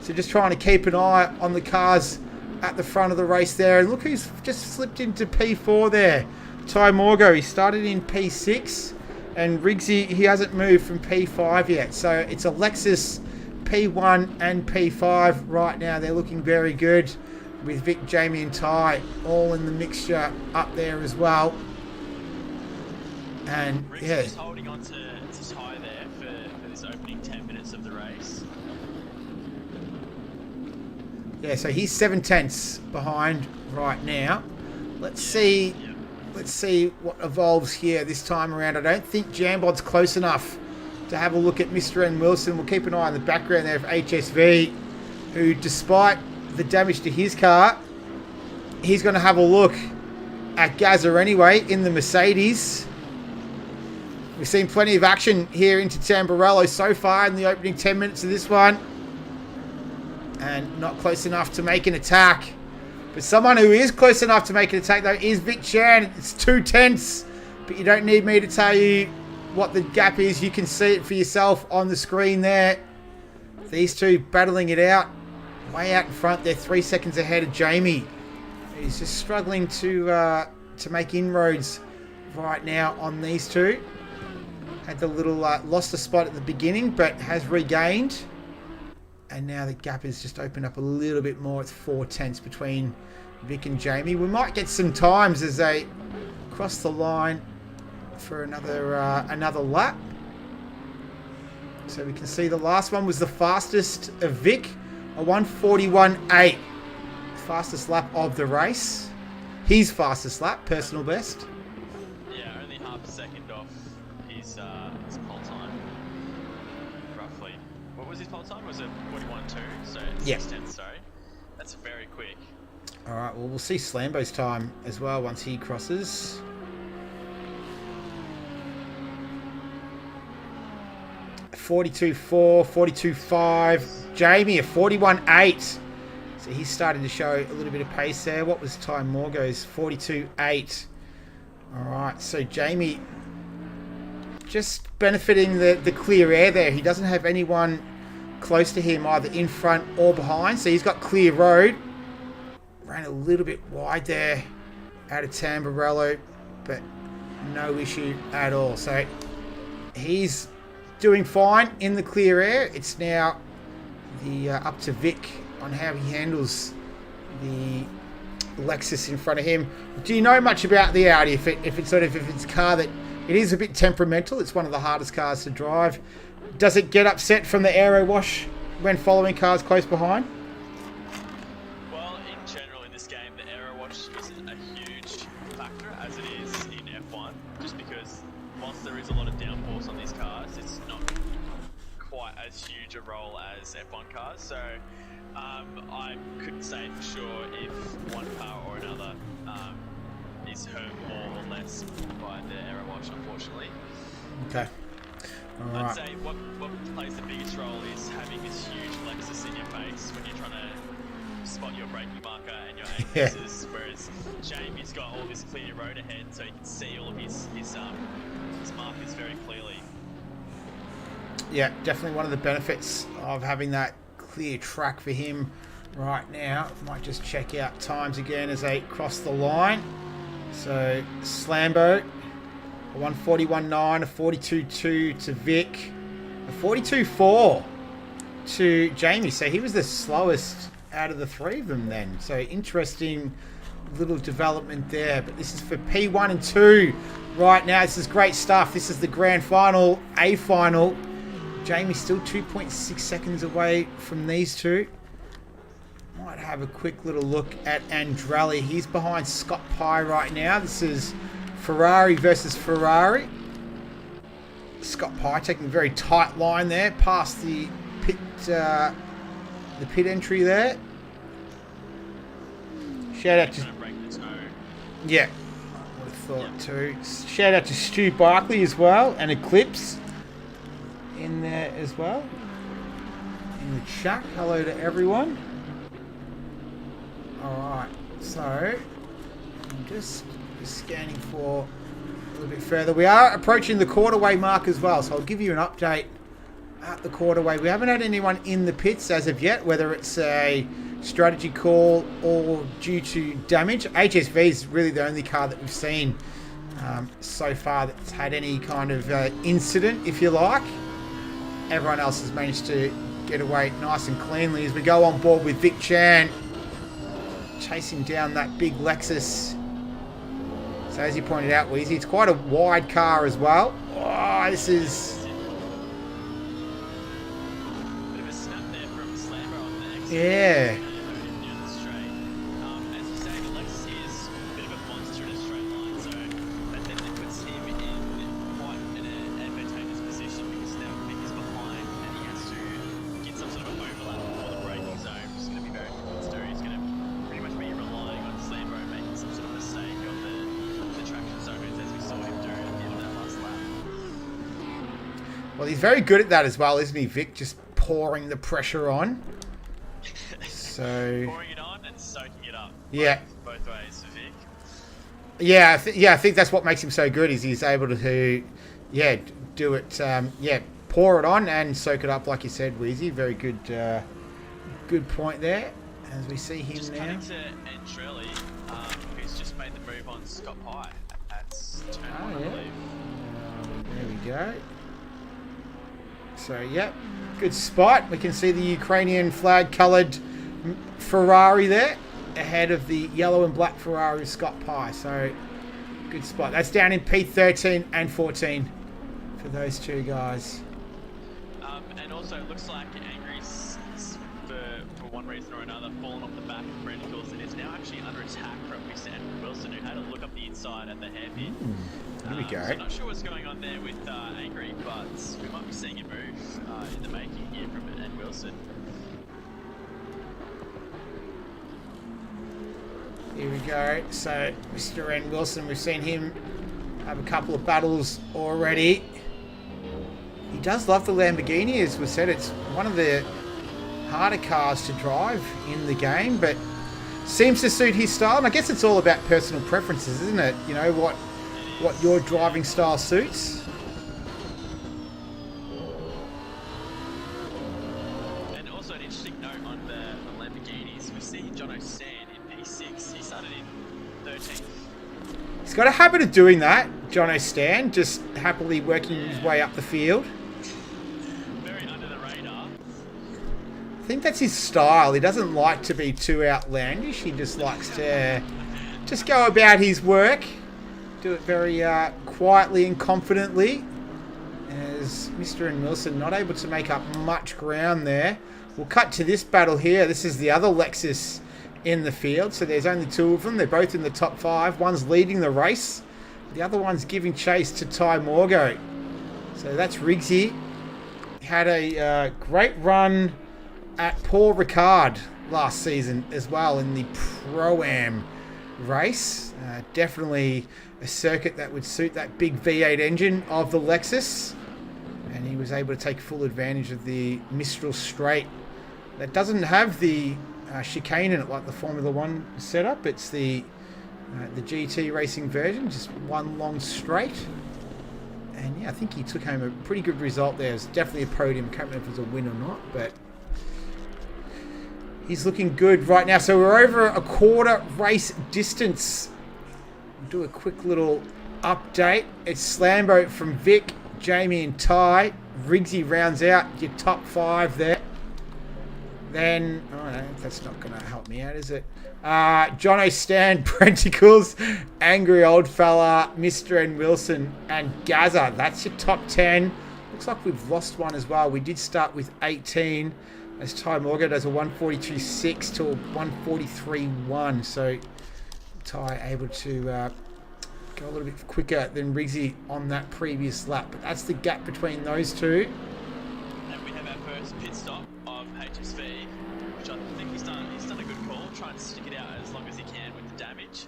So just trying to keep an eye on the cars at the front of the race there. And look who's just slipped into P4 there. Ty Morgo, he started in P6. And Riggsy, he hasn't moved from P5 yet. So it's a Lexus P1 and P5 right now. They're looking very good with Vic, Jamie and Ty all in the mixture up there as well. And Rick's yeah, just holding on to Ty there for this opening 10 minutes of the race. yeah, so he's 7 tenths behind right now. Let's see. Yep. Let's see what evolves here this time around. I don't think Jambon's close enough to have a look at Mr. N. Wilson. We'll keep an eye on the background there of HSV, who, despite the damage to his car, he's going to have a look at Gaza anyway in the Mercedes. We've seen plenty of action here into Tamburello so far in the opening 10 minutes of this one. And not close enough to make an attack. But someone who is close enough to make an attack, though, is Vic Chan. It's 2 tenths. But you don't need me to tell you what the gap is. You can see it for yourself on the screen there. These two battling it out. Way out in front. They're 3 seconds ahead of Jamie. He's just struggling to make inroads right now on these two. Had the little lost a spot at the beginning, but has regained. And now the gap has just opened up a little bit more. It's 4 tenths between Vic and Jamie. We might get some times as they cross the line for another lap. So we can see the last one was the fastest of Vic, a 1:41.8. Fastest lap of the race. His fastest lap, personal best. Yeah, only half a second his pole time. Roughly. What was his pole time? Was it 41.2? So Yeah. 6:10. Sorry. That's very quick. All right, well, we'll see Slambo's time as well once he crosses. (42.4), 42.5. Jamie, a 41.8. So he's starting to show a little bit of pace there. What was time Morgo's? 42.8. All right, so Jamie just benefiting the clear air there. He doesn't have anyone close to him, either in front or behind. So he's got clear road. Ran a little bit wide there out of Tamburello, but no issue at all. So he's doing fine in the clear air. It's now the up to Vic on how he handles the Lexus in front of him. Do you know much about the Audi? If it's a car that it is a bit temperamental, it's one of the hardest cars to drive. Does it get upset from the aero wash when following cars close behind? Well, in general, in this game, the aero wash isn't a huge factor as it is in F1, just because whilst there is a lot of downforce on these cars, it's not quite as huge a role as F1 cars. So I couldn't say for sure if one car or another is hurt more or less by the aero wash, unfortunately. Okay. All I'd right. say what plays the biggest role is having this huge Lexus in your face when you're trying to spot your braking marker and your aim misses, whereas Jamie's got all this clear road ahead, so he can see all of his markers very clearly. Yeah, definitely one of the benefits of having that clear track for him right now. Might just check out times again as they cross the line. So Slambo, a 141.9, a 42.2 to Vic, a 42.4 to Jamie. So he was the slowest out of the three of them then. So interesting little development there. But this is for P1 and 2 right now. This is great stuff. This is the grand final, A final. Jamie's still 2.6 seconds away from these two. Might have a quick little look at Andrelli. He's behind Scott Pye right now. This is Ferrari versus Ferrari. Scott Pye taking a very tight line there past the pit entry there. Shout out to yeah, I would have thought too. Shout out to Stu Barkley as well and Eclipse in there as well in the chat. Hello to everyone. Alright, so I'm just scanning for a little bit further. We are approaching the quarterway mark as well, so I'll give you an update at the quarterway. We haven't had anyone in the pits as of yet, whether it's a strategy call or due to damage. HSV is really the only car that we've seen so far that's had any kind of incident, if you like. Everyone else has managed to get away nice and cleanly as we go on board with Vic Chan chasing down that big Lexus. So as you pointed out, Weezy, it's quite a wide car as well. Oh, this is... Bit of a snap there from Slammer on the exit. Yeah. Down the straight. As you say, the Lexus is a bit of a monster in a straight line, so that definitely puts him in quite an advantageous position because now Vic is behind and he has to get some sort of overlap before the braking zone, which is going to be very difficult to do. He's going to pretty much be relying on Slammer making some sort of mistake on the traction zones as we saw him do at the end of that last lap. Well, he's very good at that as well, isn't he, Vic? Just pouring the pressure on. So... Pouring it on and soaking it up. Yeah. Both ways for Vic. Yeah, I think that's what makes him so good is he's able to, do it, pour it on and soak it up, like you said, Wheezy. Very good, good point there. As we see him Just now. cutting to Andrelli, who's just made the move on Scott Pye at turn one, I believe. There we go. So, yep, good spot. We can see the Ukrainian flag-coloured Ferrari there ahead of the yellow and black Ferrari of Scott Pye. So, good spot. That's down in P13 and 14 for those two guys. And also, it looks like Angry's, for for one reason or another, fallen off the back of Brandicles and is now actually under attack from Sam Wilson, who had a look up the inside at the hairpin. Here we go. So I'm not sure what's going on there with Angry, but we might be seeing a move in the making here from Ed Wilson. Here we go. So, Mr. N. Wilson, we've seen him have a couple of battles already. He does love the Lamborghini, as we said. It's one of the harder cars to drive in the game, but seems to suit his style. And I guess it's all about personal preferences, isn't it? You know, what your driving style suits. And also an interesting note on the Lamborghinis, we see John O'Stan in P6. He started in 13th. He's got a habit of doing that, John O'Stan, just happily working his way up the field. Very under the radar. I think that's his style. He doesn't like to be too outlandish. He just likes to just go about his work, do it very quietly and confidently. As Mr. N. Wilson not able to make up much ground there. We'll cut to this battle here. This is the other Lexus in the field. So there's only two of them. They're both in the top 5. One's leading the race. The other one's giving chase to Ty Morgo. So that's Riggsy. Had a great run at Paul Ricard last season as well in the Pro-Am race. Definitely a circuit that would suit that big V8 engine of the Lexus. And he was able to take full advantage of the Mistral Straight. That doesn't have the chicane in it like the Formula 1 setup. It's the GT racing version, just one long straight. And yeah, I think he took home a pretty good result there. It's definitely a podium. Can't remember if it was a win or not, but he's looking good right now. So we're over a quarter race distance. We'll do a quick little update. It's Slambo from Vic, Jamie and Ty. Riggsy rounds out your top 5 there. Then, oh no, that's not going to help me out, is it? John O'Stan, Brenticles, Angry Old Fella, Mr. N. Wilson, and Gaza. That's your top 10. Looks like we've lost one as well. We did start with 18, as Ty Morgan does a 142.6 to a 143.1. So, Ty able to go a little bit quicker than Riggsy on that previous lap. But that's the gap between those two. And we have our first pit stop of HSV, which I think he's done a good call, trying to stick it out as long as he can with the damage.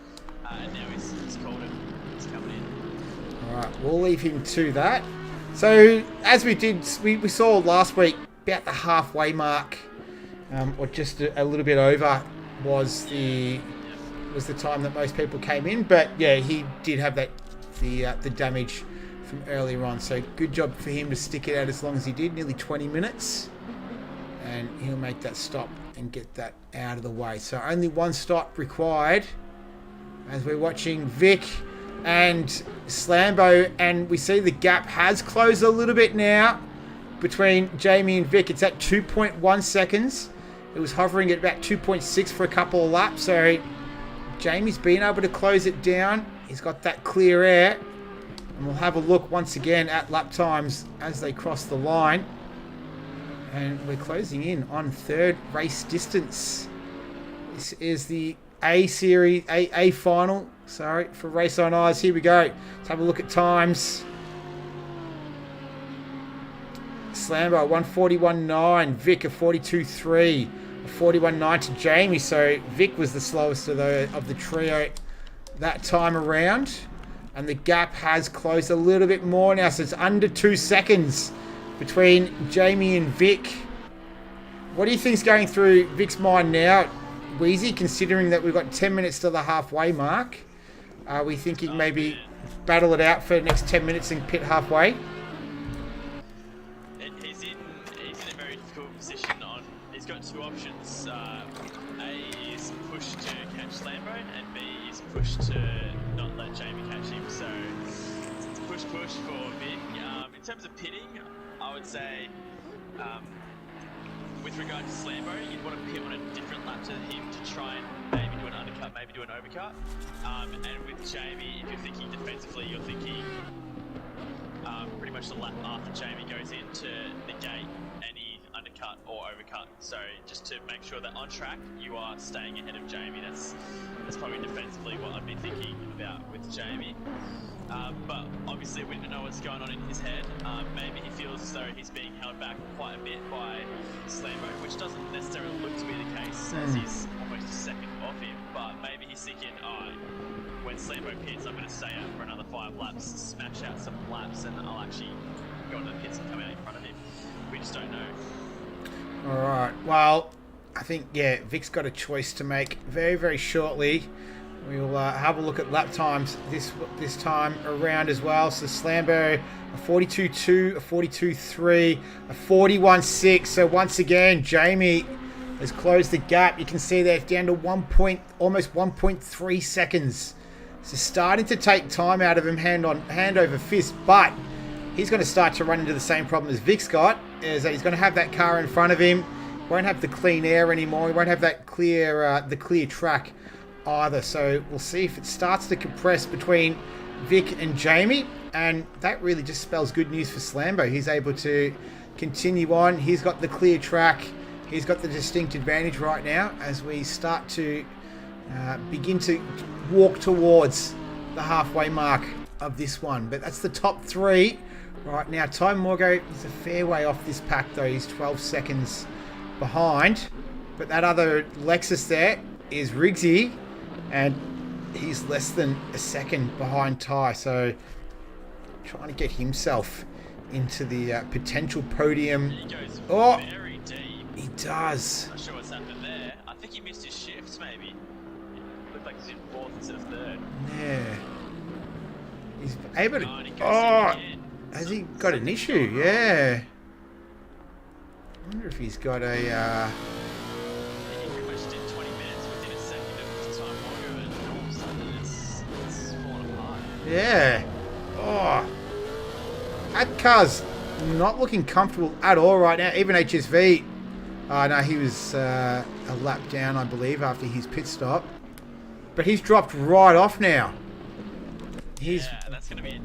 And now he's called it. He's coming in. Alright, we'll leave him to that. So, as we did, we saw last week, about the halfway mark, or just a little bit over, was the time that most people came in. But yeah, he did have the damage from earlier on. So good job for him to stick it out as long as he did, nearly 20 minutes. And he'll make that stop and get that out of the way. So only one stop required as we're watching Vic and Slambo. And we see the gap has closed a little bit now between Jamie and Vic. It's at 2.1 seconds. It was hovering at about 2.6 for a couple of laps. So Jamie's been able to close it down. He's got that clear air. And we'll have a look once again at lap times as they cross the line. And we're closing in on third race distance. This is the A series, A final, sorry, for Race on Ice. Here we go. Let's have a look at times. Slambo, 141.9. Vic, a 42.3. A 41.9 to Jamie. So Vic was the slowest of the trio that time around. And the gap has closed a little bit more now. So it's under 2 seconds between Jamie and Vic. What do you think's going through Vic's mind now, Wheezy, considering that we've got 10 minutes to the halfway mark? Are we thinking maybe battle it out for the next 10 minutes and pit halfway? He's in a very difficult position. He's got two options. A is push to catch Lambo, and B is push to not let Jamie catch him. So it's push for Vic. In terms of pitting, I would say, with regard to Slambo, you'd want to pit on a different lap to him to try and maybe do an undercut, maybe do an overcut. And with Jamie, if you're thinking defensively, you're thinking pretty much the lap after Jamie goes in to negate any undercut undercut or overcut. So just to make sure that on track you are staying ahead of Jamie. That's probably defensively what I'd be thinking about with Jamie. But obviously we don't know what's going on in his head. Maybe he feels as though he's being held back quite a bit by Slambo, which doesn't necessarily look to be the case as he's almost a second off him. But maybe he's thinking, when Slambo pits, I'm going to stay out for another 5 laps, smash out some laps, and I'll actually go into the pits and come out in front of him. We just don't know. All right. Well, I think, yeah, Vic's got a choice to make very, very shortly. We'll have a look at lap times this time around as well. So Slambo, a 42.2, a 42.3, a 41.6. So once again, Jamie has closed the gap. You can see that it's down to almost 1.3 seconds. So starting to take time out of him hand over fist, but he's going to start to run into the same problem as Vic's got, is that he's going to have that car in front of him, won't have the clean air anymore, he won't have that clear track either. So we'll see if it starts to compress between Vic and Jamie, and that really just spells good news for Slambo. He's able to continue on. He's got the clear track. He's got the distinct advantage right now as we start to begin to walk towards the halfway mark of this one. But that's the top 3 right now. Ty Morgo is a fair way off this pack though. He's 12 seconds behind. But that other Lexus there is Riggsy, and he's less than a second behind Ty. So trying to get himself into the potential podium. He goes very deep. He does. Not sure what's happened there. I think he missed his shifts, maybe. It looked like he's in 4th instead of 3rd. Yeah. He's able to... And he goes in again. Has he got an issue? Yeah. I wonder if he's got a... He pretty much did 20 minutes within a second of his time longer, and all of a sudden it's fallen apart. Yeah. Oh. That car's not looking comfortable at all right now. Even HSV... no, he was a lap down, I believe, after his pit stop. But he's dropped right off now. Yeah, that's going to be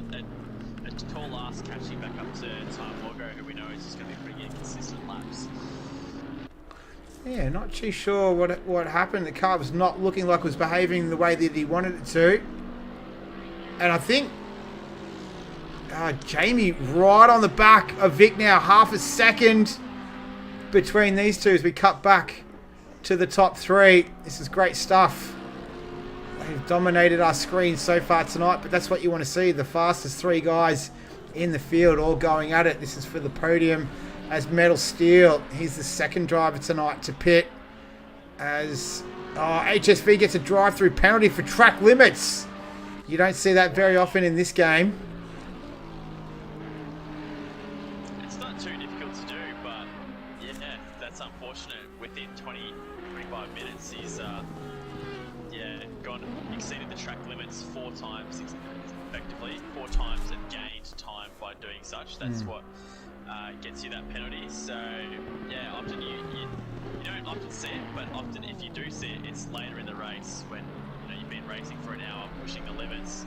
a tall ask catching back up to Time Morgo, who we know is just going to be pretty inconsistent laps. Yeah, not too sure what happened. The car was not looking like it was behaving the way that he wanted it to. And I think Jamie right on the back of Vic now, half a second between these two as we cut back to the top 3. This is great stuff. They've dominated our screen so far tonight, but that's what you want to see. The fastest 3 guys in the field all going at it. This is for the podium as Metal Steel. He's the second driver tonight to pit as HSV gets a drive-through penalty for track limits. You don't see that very often in this game. It's not too difficult to do, but yeah, that's unfortunate. Within 20-25 minutes, he's exceeded the track limits 4 times effectively, 4 times and gained time by doing such. That's what gets you that penalty. So yeah, often you don't often see it, but often if you do see it, it's later in the race when you've been racing for an hour, pushing the limits,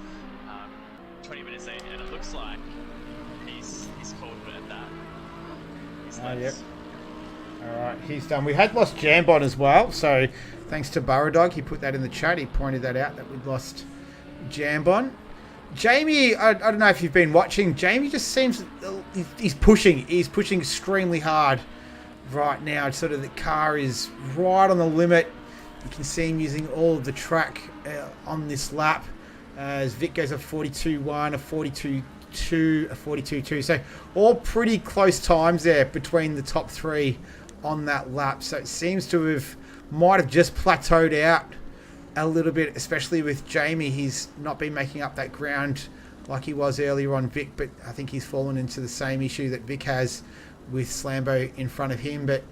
20 minutes in, and it looks like he's called it at that. Yep. All right, he's done. We had lost Jambon as well, so thanks to Burrow Dog, he put that in the chat. He pointed that out that we'd lost Jambon. Jamie, I don't know if you've been watching. Jamie just seems he's pushing. He's pushing extremely hard right now. Sort of the car is right on the limit. You can see him using all of the track on this lap. As Vic goes a 42.1, a 42.2, a 42.2. So all pretty close times there between the top 3 on that lap. So it seems to might have just plateaued out a little bit, especially with Jamie. He's not been making up that ground like he was earlier on Vic, but I think he's fallen into the same issue that Vic has with Slambo in front of him. But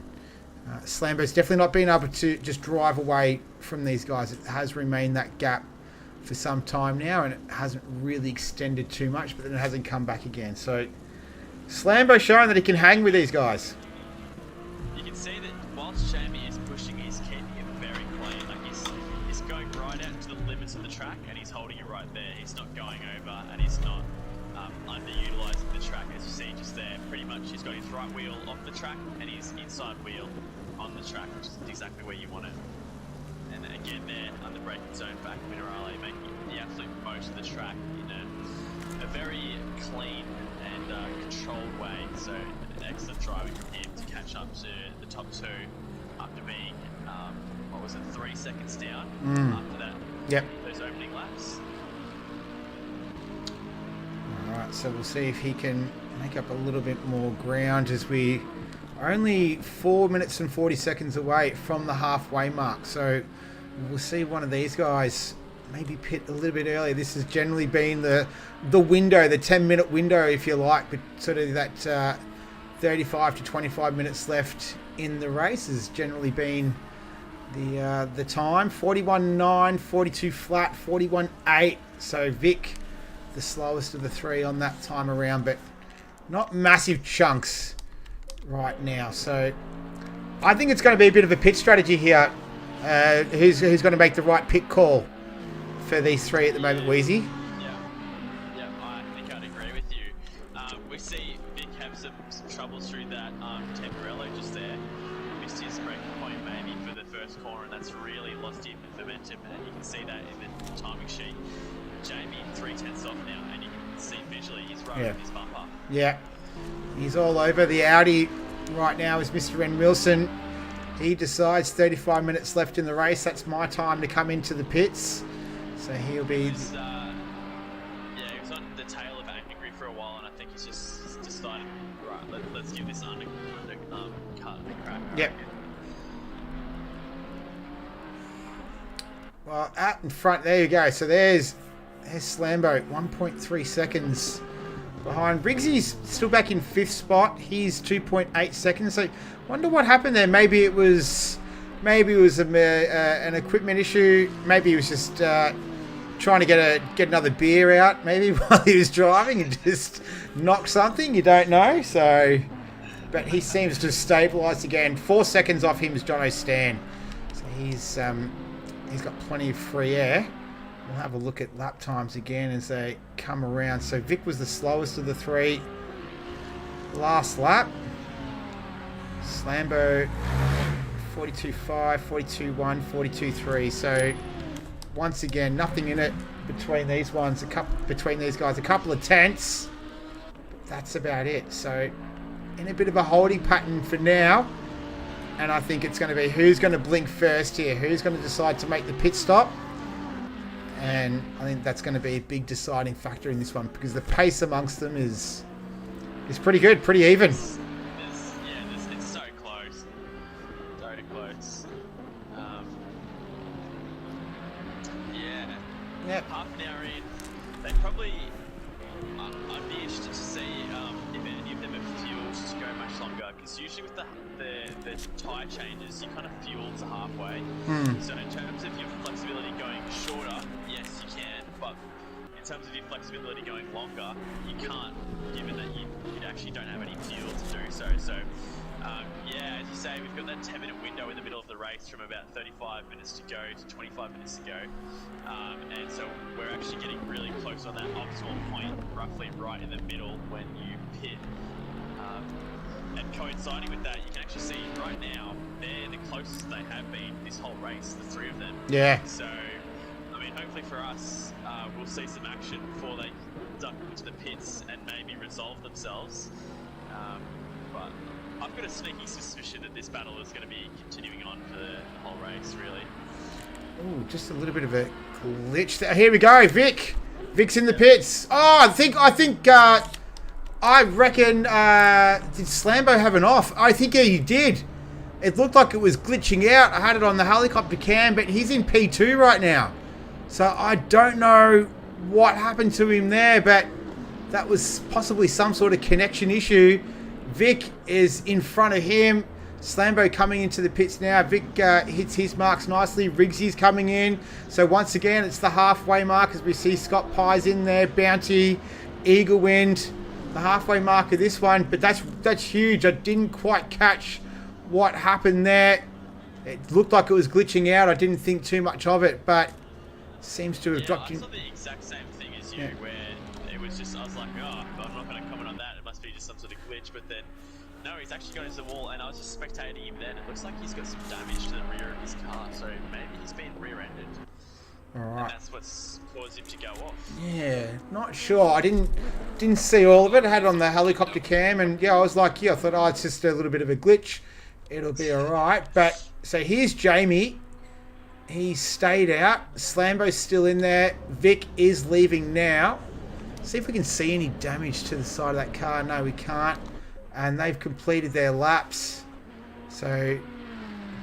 Slambo's definitely not been able to just drive away from these guys. It has remained that gap for some time now, and it hasn't really extended too much, but then it hasn't come back again. So Slambo showing that he can hang with these guys. You can see that whilst Jamie is pushing, he's keeping it very clean. Like he's going right out to the limits of the track, and he's holding it right there. He's not going over, and he's not underutilising the track, as you see just there. Pretty much he's got his right wheel off the track and his inside wheel on the track, which is exactly where you want it. And again there, under braking zone back, Minerale making the absolute most of the track in a very clean and controlled way. So an excellent driving from him to catch up to the top two after being, 3 seconds down after that. Yep. Those opening laps. Alright, so we'll see if he can make up a little bit more ground as we are only 4 minutes and 40 seconds away from the halfway mark. So we'll see one of these guys maybe pit a little bit earlier. This has generally been the window, the 10-minute window, if you like, but sort of that 35 to 25 minutes left in the race has generally been the time. 41.9, 42 flat, 41.8. So Vic, the slowest of the three on that time around, but not massive chunks right now. So I think it's going to be a bit of a pit strategy here. Who's going to make the right pit call for these three at the moment, Wheezy? Yeah, I think I'd agree with you. We see Vic have some troubles through that Temporello just there. Missed his braking point maybe for the first corner, and that's really lost him momentum, and you can see that in the timing sheet. Jamie 3/10 off now, and you can see visually he's running his bumper. Yeah, he's all over. The Audi right now is Mr. N. Wilson. He decides 35 minutes left in the race. That's my time to come into the pits. So he'll be... He was on the tail of angry for a while, and I think he's just decided, right, let's give this cut a crack. Yep. Well, out in front, there you go. So there's Slambo, 1.3 seconds behind. Briggsy's still back in 5th spot. He's 2.8 seconds. So wonder what happened there. Maybe it was an equipment issue. Maybe he was just trying to get another beer out. Maybe while he was driving and just knocked something. You don't know. So, but he seems to have stabilised again. 4 seconds off him is Jono Stan. So he's got plenty of free air. We'll have a look at lap times again as they come around. So Vic was the slowest of the three last lap. Slambo 42.5, 42.1, 42.3. So once again, nothing in it between these ones. Between these guys, a couple of tenths. That's about it. So in a bit of a holding pattern for now. And I think it's going to be who's going to blink first here. Who's going to decide to make the pit stop. And I think that's going to be a big deciding factor in this one because the pace amongst them is pretty good, pretty even. It's so close. So close. Yep. Half an hour in, they probably... I'd be interested to see if any of them have fueled to go much longer because usually with the tyre changes, you kind of fuel to halfway. So in terms of your flexibility going shorter, yes you can, but in terms of your flexibility going longer, you can't, given that you actually don't have any fuel to do so. So as you say, we've got that 10-minute window in the middle of the race from about 35 minutes to go to 25 minutes to go, and so we're actually getting really close on that optimal point, roughly right in the middle when you pit. And coinciding with that, you can actually see right now, they're the closest they have been this whole race, the three of them. Yeah. So, I mean, hopefully for us, we'll see some action before they duck into the pits and maybe resolve themselves. But I've got a sneaky suspicion that this battle is going to be continuing on for the whole race, really. Oh, just a little bit of a glitch there. Here we go, Vic. Vic's in the pits. Oh, I reckon, did Slambo have an off? I think he did. It looked like it was glitching out. I had it on the helicopter cam, but he's in P2 right now. So I don't know what happened to him there, but that was possibly some sort of connection issue. Vic is in front of him. Slambo coming into the pits now. Vic hits his marks nicely. Riggsy's coming in. So once again, it's the halfway mark as we see Scott Pye's in there. Bounty, Eagle Wind. The halfway mark of this one, but that's huge. I didn't quite catch what happened there. It looked like it was glitching out. I didn't think too much of it, but seems to have dropped in. I saw the exact same thing as you, where it was just, I was like, oh, I'm not going to comment on that. It must be just some sort of glitch. But then, no, he's actually gone into the wall, and I was just spectating him then. It looks like he's got some damage to the rear of his car, so maybe he's been rear-ended. All right. And that's what's caused him to go off. Yeah, not sure. I didn't see all of it. I had it on the helicopter cam, and yeah, I was like, yeah, I thought, oh, it's just a little bit of a glitch. It'll be all right. But so here's Jamie. He stayed out. Slambo's still in there. Vic is leaving now. See if we can see any damage to the side of that car. No, we can't. And they've completed their laps. So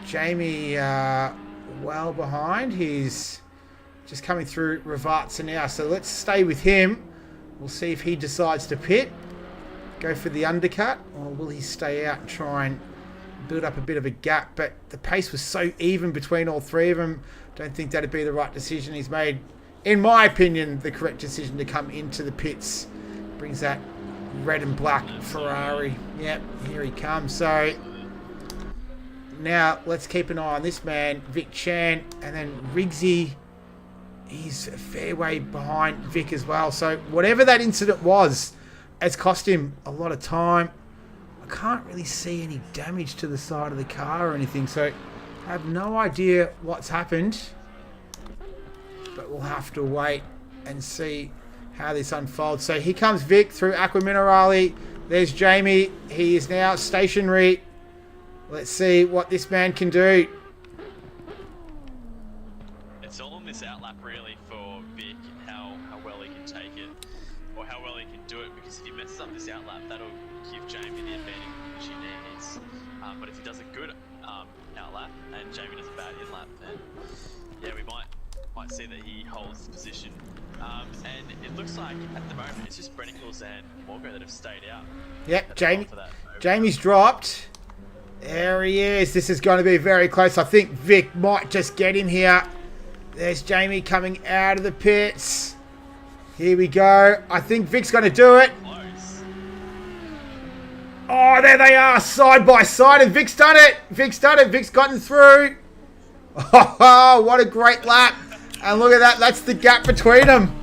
Jamie well behind. He's just coming through Ravazza now. So let's stay with him. We'll see if he decides to pit. Go for the undercut. Or will he stay out and try and build up a bit of a gap? But the pace was so even between all three of them. Don't think that'd be the right decision. He's made, in my opinion, the correct decision to come into the pits. Brings that red and black Ferrari. Yep, here he comes. So now let's keep an eye on this man, Vic Chan, and then Riggsy. He's a fair way behind Vic as well. So whatever that incident was, has cost him a lot of time. I can't really see any damage to the side of the car or anything, so I have no idea what's happened. But we'll have to wait and see how this unfolds. So here comes Vic through Aqua Minerale. There's Jamie. He is now stationary. Let's see what this man can do. It's all on this outlap really for Vic, how well he can take it, or how well he can do it, because if he messes up this outlap, that'll give Jamie the advantage he needs. But if he does a good outlap and Jamie does a bad inlap, then yeah, we might see that he holds the position. And it looks like at the moment it's just Brennicles and Morgo that have stayed out. Yep, Jamie's dropped. There he is. This is going to be very close. I think Vic might just get him here. There's Jamie coming out of the pits. Here we go. I think Vic's going to do it. Close. Oh, there they are, side by side, and Vic's done it. Vic's done it. Vic's gotten through. Oh, what a great lap. And look at that. That's the gap between them.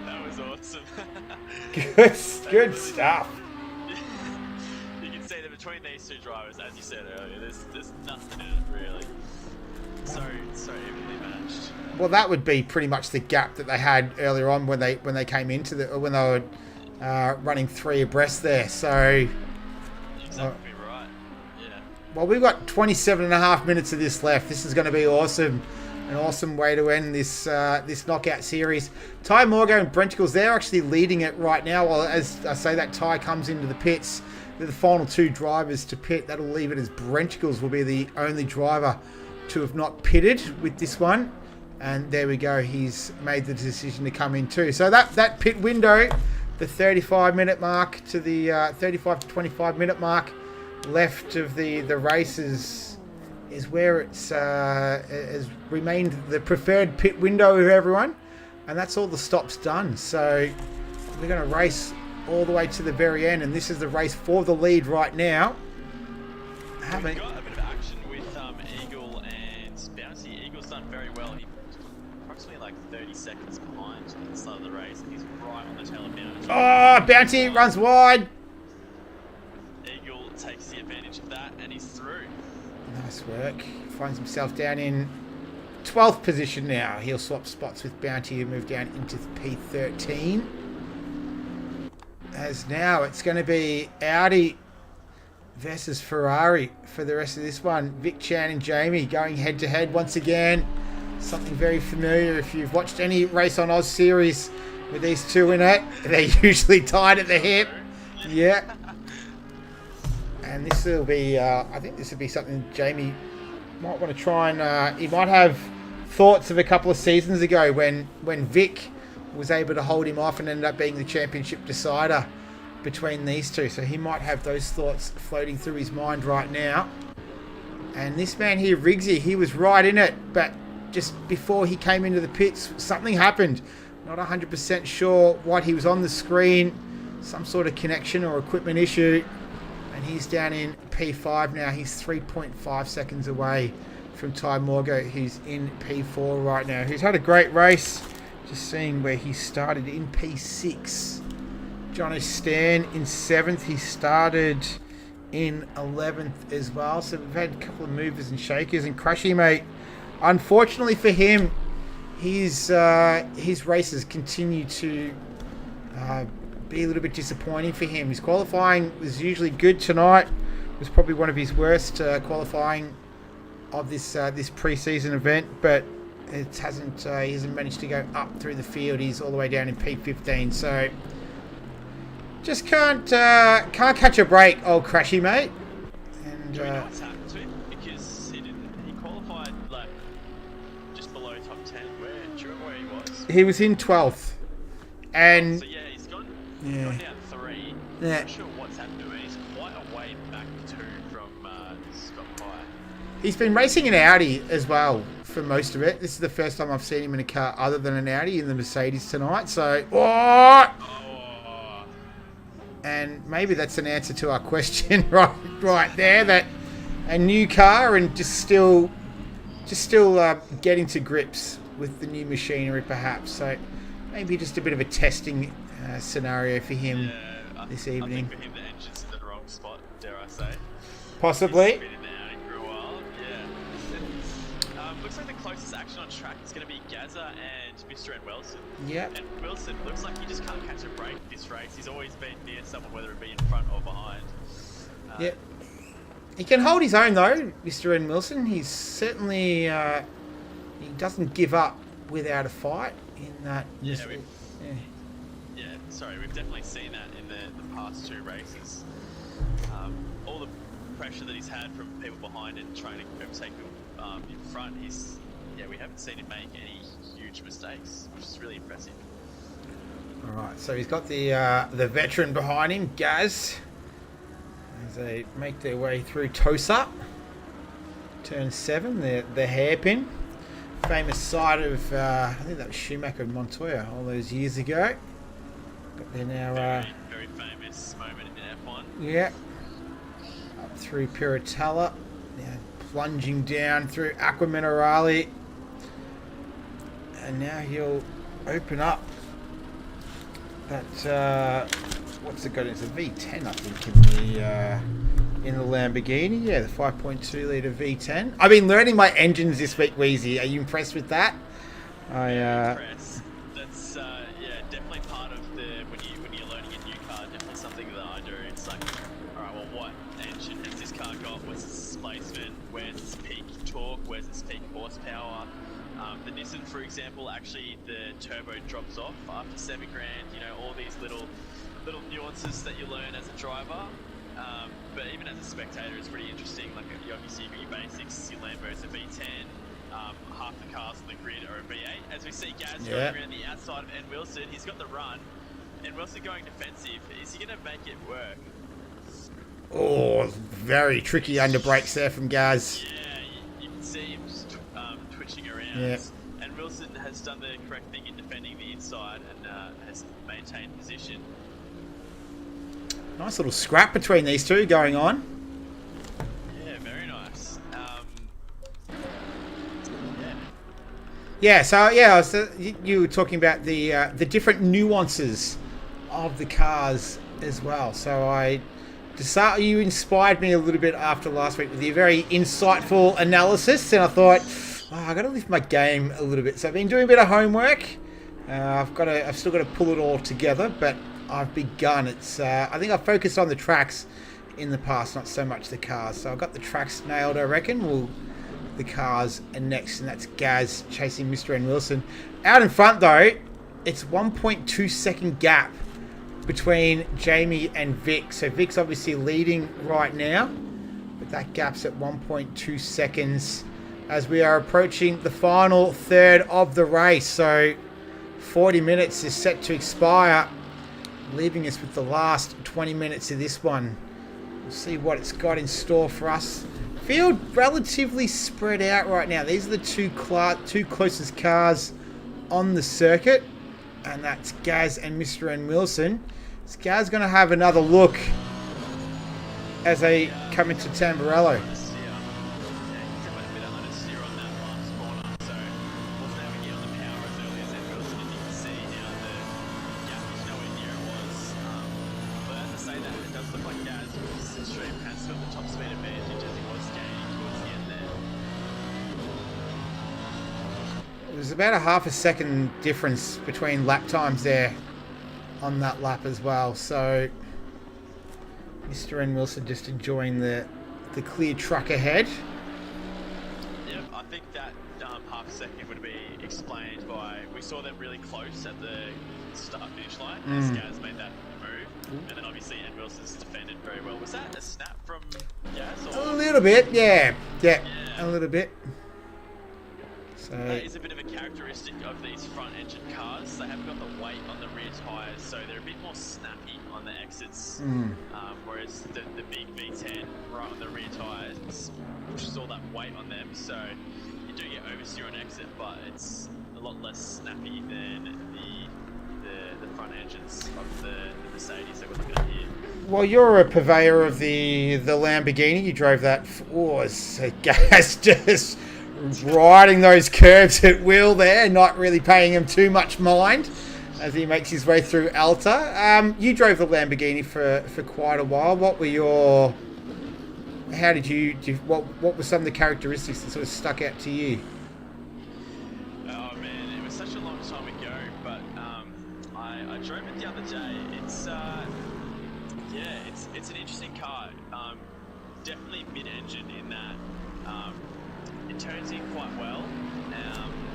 That was awesome. Good stuff. You can see that between these two drivers, as you said earlier, there's nothing in it really. So evenly matched. Well, that would be pretty much the gap that they had earlier on when they came into when they were running three abreast there. So Exactly right. Yeah. well, we've got 27.5 minutes of this left. This is going to be awesome. An awesome way to end this this knockout series. Ty Morgo and Brenticles, they're actually leading it right now. Well, as I say, that Ty comes into the pits. They're the final two drivers to pit. That'll leave it as Brenticles will be the only driver to have not pitted with this one. And there we go. He's made the decision to come in too. So that pit window, the 35-minute mark to the 35 to 25-minute mark left of the races, is where it's has remained the preferred pit window of everyone, and that's all the stops done. So we're going to race all the way to the very end, and this is the race for the lead right now. We've got a bit of action with Eagle and Bouncy. Eagle's done very well. He's approximately like 30 seconds behind at the start of the race, and he's right on the tail of Bouncy. Oh, Bouncy runs wide. Eagle takes the advantage of that, and he's through. Nice work. Finds himself down in 12th position now. He'll swap spots with Bounty and move down into P13. As now it's going to be Audi versus Ferrari for the rest of this one. Vic Chan and Jamie going head to head once again. Something very familiar if you've watched any Race on Oz series with these two in it. They're usually tied at the hip. Yeah. And this will be, I think this will be something Jamie might want to try and, he might have thoughts of a couple of seasons ago when Vic was able to hold him off and ended up being the championship decider between these two. So he might have those thoughts floating through his mind right now. And this man here, Riggsy, he was right in it, but just before he came into the pits, something happened. Not 100% sure what. He was on the screen, some sort of connection or equipment issue. And he's down in P5 now. He's 3.5 seconds away from Ty Morgo, who's in P4 right now. Who's had a great race. Just seeing where he started in P6. Jono Stan in 7th. He started in 11th as well. So we've had a couple of movers and shakers. And Crushy, mate, unfortunately for him, his races continue to be a little bit disappointing for him. His qualifying was usually good tonight. It was probably one of his worst qualifying of this pre-season event, but it hasn't. He hasn't managed to go up through the field. He's all the way down in P15. So just can't catch a break, old Crashy, mate. And Do we know what's happened to him? Because he qualified like just below top 10. Do you remember where he was? he was in 12th, and So yeah, he's gone Yeah. down 3. Yeah. I'm not sure what's happened to him. He's quite a way back too from Scott Pye. he's been racing an Audi as well for most of it. This is the first time I've seen him in a car other than an Audi, in the Mercedes tonight. So, what? Oh, And maybe that's an answer to our question right there. That a new car and just still getting to grips with the new machinery, perhaps. So maybe just a bit of a testing scenario for him this evening. I think for him the engine's in the wrong spot, dare I say. Possibly. He's been in the Audi for a while, yeah. Looks like the closest action on track is going to be Gazza and Mr. N. Wilson. Yep. And Wilson looks like he just can't catch a break this race. He's always been near someone, whether it be in front or behind. Yep. He can hold his own though, Mr. N. Wilson. He's certainly he doesn't give up without a fight in that. Yeah, we've definitely seen that in the past 2 races. All the pressure that he's had from people behind and trying to overtake people in front, we haven't seen him make any huge mistakes, which is really impressive. All right, so he's got the veteran behind him, Gaz, as they make their way through Tosa. Turn 7, the hairpin. Famous side of, I think that was Schumacher and Montoya all those years ago. Got there now. Very famous moment in F1. Yeah. Up through Piratella. Now plunging down through Aqua Minerale. And now he'll open up that, what's it got? It's a V10, I think, in the Lamborghini. Yeah, the 5.2 litre V10. I've been learning my engines this week, Wheezy. Are you impressed with that? Impressed. That's definitely part of when you're learning a new car. Definitely something that I do. It's like, all right, well, what engine has this car got? What's its displacement? Where's its peak torque? Where's its peak horsepower? The Nissan, for example, actually the turbo drops off after $7,000. You know, all these little nuances that you learn as a driver. But even as a spectator, it's pretty interesting. Like, obviously, you've got your basics. Your Lambo's a V10. Half the cars on the grid are a V8. As we see Gaz going around the outside of N. Wilson, he's got the run. N. Wilson going defensive. Is he going to make it work? Oh, very tricky under brakes there from Gaz. Yeah, you can see him twitching around. Yeah. And Wilson has done the correct thing in defending the inside and has maintained position. Nice little scrap between these two going on. Yeah, very nice. Yeah, so you were talking about the different nuances of the cars as well. So you inspired me a little bit after last week with your very insightful analysis, and I thought, I got to lift my game a little bit. So I've been doing a bit of homework. I've still got to pull it all together, but I've begun. I think I've focused on the tracks in the past, not so much the cars. So I've got the tracks nailed, I reckon. The cars are next, and that's Gaz chasing Mr. N. Wilson. Out in front, though, it's 1.2 second gap between Jamie and Vic. So Vic's obviously leading right now, but that gap's at 1.2 seconds as we are approaching the final third of the race. So 40 minutes is set to expire, leaving us with the last 20 minutes of this one. We'll see what it's got in store for us. Field relatively spread out right now. These are the two closest cars on the circuit, and that's Gaz and Mr. N. Wilson. Is Gaz going to have another look as they come into Tamburello? Gaz was extreme, has still the top speed advantage as he was gaining towards the end there. There's about a half a second difference between lap times there on that lap as well. So Mr. N. Wilson just enjoying the clear track ahead. Yep, I think that half a second would be explained by, we saw them really close at the start finish line as Gaz made that move, and then obviously N. Wilson's defended very well. Was that a snap from Gaz? A little bit, yeah, a little bit. So That is a bit of a characteristic of these front engine cars. They haven't got the weight on the rear tyres, so they're a bit more snappy on the exits. Whereas the big V10 right on the rear tyres pushes all that weight on them, so you do get oversteer on exit, but it's a lot less snappy than the front engines of the Mercedes that we're looking at here. well, you're a purveyor of the Lamborghini. You drove that. So Gaz just riding those curves at will there, not really paying him too much mind as he makes his way through Alta. You drove the Lamborghini for quite a while. What were your... How did you... What were some of the characteristics that sort of stuck out to you? Oh man, it was such a long time ago, but I drove it the other day. It's an interesting car. Definitely mid-engine in that it turns in quite well,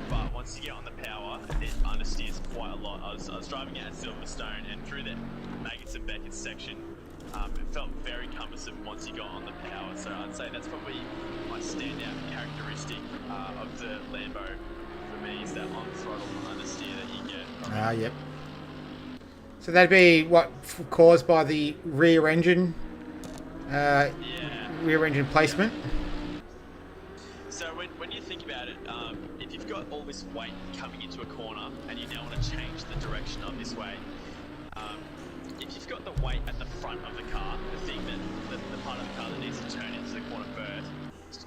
but once you get on the power, it understeers quite a lot. I was driving it at Silverstone, and through that Maggots and Beckett section, it felt very cumbersome once you got on the power. So I'd say that's probably my standout characteristic of the Lambo for me, is that on-throttle understeer that you get. Yep. So that'd be what caused by the rear engine, rear engine placement. So when you think about it, if you've got all this weight coming into a corner and you now want to change the direction of this way, if you've got the weight at the front of the car, the thing that the part of the car that needs to turn into the corner first,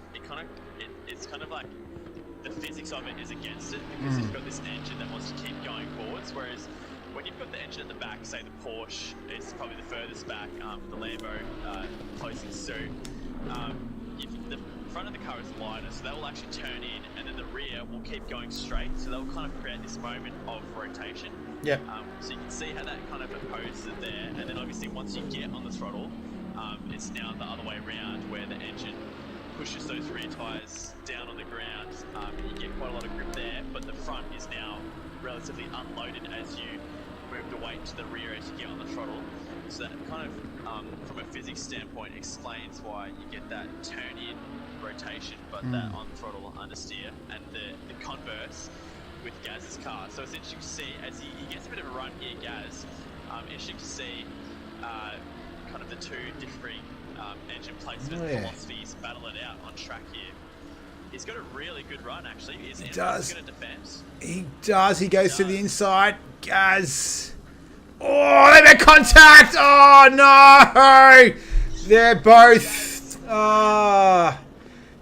it's kind of like the physics of it is against it, because you've got this engine that wants to keep going forwards, whereas when you've got the engine at the back, say the Porsche is probably the furthest back, the Lambo closest suit, the front of the car is lighter, so they will actually turn in, and then the rear will keep going straight, so they'll kind of create this moment of rotation. Yep. So you can see how that kind of opposes it there, and then obviously once you get on the throttle, it's now the other way around, where the engine pushes those rear tyres down on the ground, and you get quite a lot of grip there, but the front is now relatively unloaded as you move the weight to the rear as you get on the throttle. So that kind of, from a physics standpoint, explains why you get that turn-in rotation, but that on-throttle understeer, and the converse with Gaz's car. So it's interesting to see, as he gets a bit of a run here, Gaz, interesting to see kind of the two differing engine placement philosophies battle it out on track here. He's got a really good run, actually. He does. Good at defense. He does. He goes to the inside. Gaz. Oh, they make contact. Oh, no. They're both...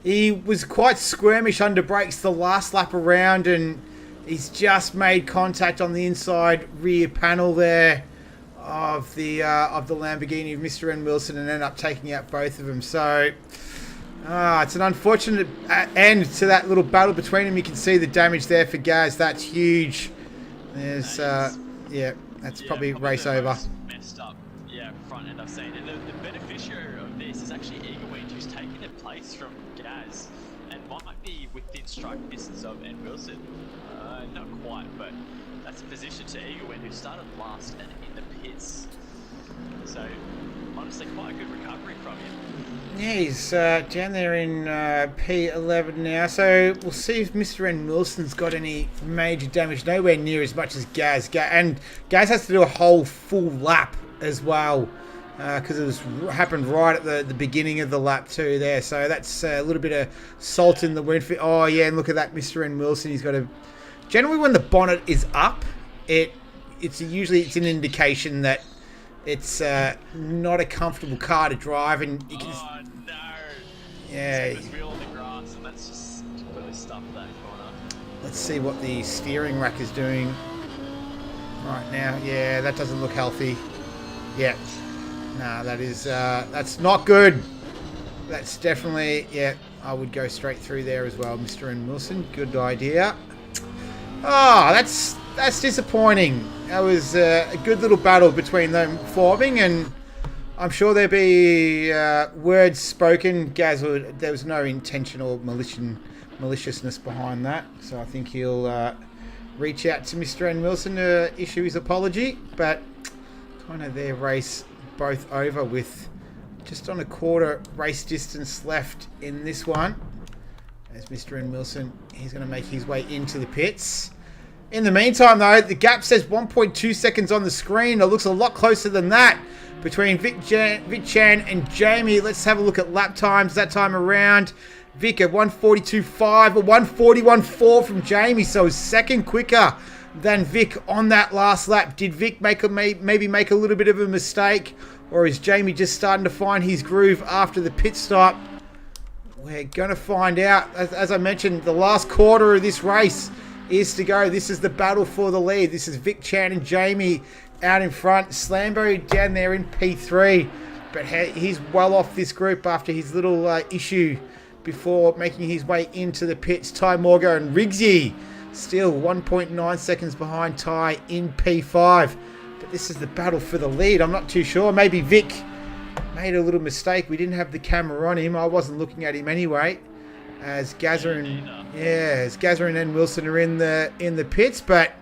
he was quite squirmish under brakes the last lap around, and he's just made contact on the inside rear panel there of the Lamborghini of Mr. N. Wilson, and ended up taking out both of them. So... it's an unfortunate end to that little battle between them. You can see the damage there for Gaz. That's huge. There's, that's probably race over. Messed up, front end I've seen. And the beneficiary of this is actually Eagle-Wind, who's taken a place from Gaz and might be within striking distance of N. Wilson. Not quite, but that's a position to Eagle-Wind, who started last and in the pits. So, honestly, quite a good recovery from him. Yeah, he's down there in P11 now, so we'll see if Mr. N. Wilson's got any major damage. Nowhere near as much as Gaz. And Gaz has to do a whole full lap as well, because it happened right at the beginning of the lap too there. So that's a little bit of salt in the wound. Oh yeah, and look at that, Mr. N. Wilson. He's got a... Generally when the bonnet is up, it's usually an indication that it's not a comfortable car to drive, and you can... Oh no! Yeah. So there's wheel on the grass, and that's just completely stuffed that corner. Let's see what the steering rack is doing right now. Yeah, that doesn't look healthy. Yeah. Nah, that is that's not good. That's definitely, yeah, I would go straight through there as well, Mr. N. Wilson. Good idea. Oh, that's disappointing. That was a good little battle between them forming, and I'm sure there'd be words spoken. There was no intentional maliciousness behind that, so I think he'll reach out to Mr. N. Wilson to issue his apology, but kind of their race both over with just on a quarter race distance left in this one. As Mr. N. Wilson, he's going to make his way into the pits. In the meantime, though, the gap says 1.2 seconds on the screen. It looks a lot closer than that between Vic Chan and Jamie. Let's have a look at lap times that time around. Vic at 1:42.5 or 1:41.4 from Jamie, so second quicker than Vic on that last lap. Did Vic maybe make a little bit of a mistake, or is Jamie just starting to find his groove after the pit stop? We're going to find out. As I mentioned, the last quarter of this race is to go. This is the battle for the lead. This is Vic Chan and Jamie out in front. Slambo down there in P3, but he's well off this group after his little issue before making his way into the pits. Ty Morgo and Riggsy still 1.9 seconds behind Ty in P5. But this is the battle for the lead. I'm not too sure. Maybe Vic made a little mistake. We didn't have the camera on him. I wasn't looking at him anyway. As Gazza and N. Wilson are in the pits, but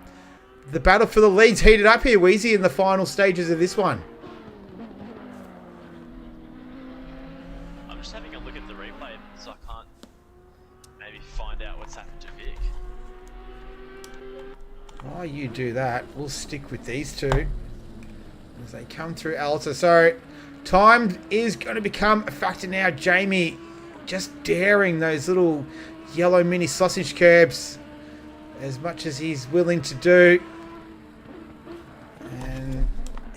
the battle for the lead's heated up here, Wheezy, in the final stages of this one. I'm just having a look at the replay, so I can't maybe find out what's happened to Vic. While you do that, we'll stick with these two as they come through Alta. So time is going to become a factor now. Jamie just daring those little yellow mini sausage curbs as much as he's willing to do. And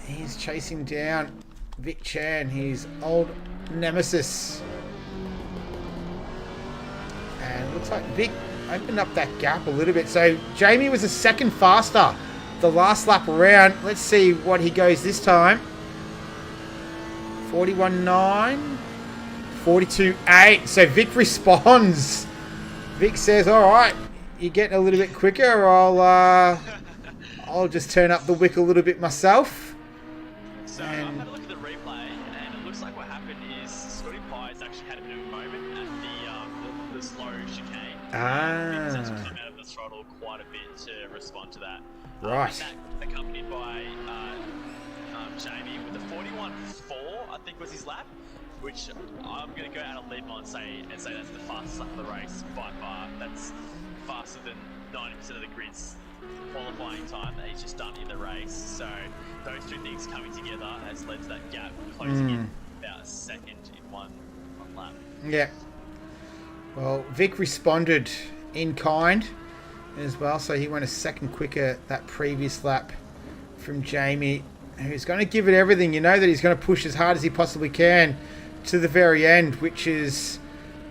he's chasing down Vic Chan, his old nemesis. And it looks like Vic opened up that gap a little bit. So Jamie was a second faster the last lap around. Let's see what he goes this time. 41.9. 42.8. So Vic responds. Vic says, all right, you're getting a little bit quicker. I'll just turn up the wick a little bit myself. So I've had a look at the replay, and it looks like what happened is Scotty Pies actually had a bit of a moment at the slow chicane. It's actually come out of the throttle quite a bit to respond to that. Right. That accompanied by Jamie with a 41.4, I think was his lap, which I'm going to go out on a limb and say that's the fastest lap of the race by far. That's faster than 90% of the grid's qualifying time that he's just done in the race. So those two things coming together has led to that gap closing in about a second in one lap. Yeah. Well, Vic responded in kind as well, so he went a second quicker that previous lap from Jamie, who's going to give it everything. You know that he's going to push as hard as he possibly can to the very end, which is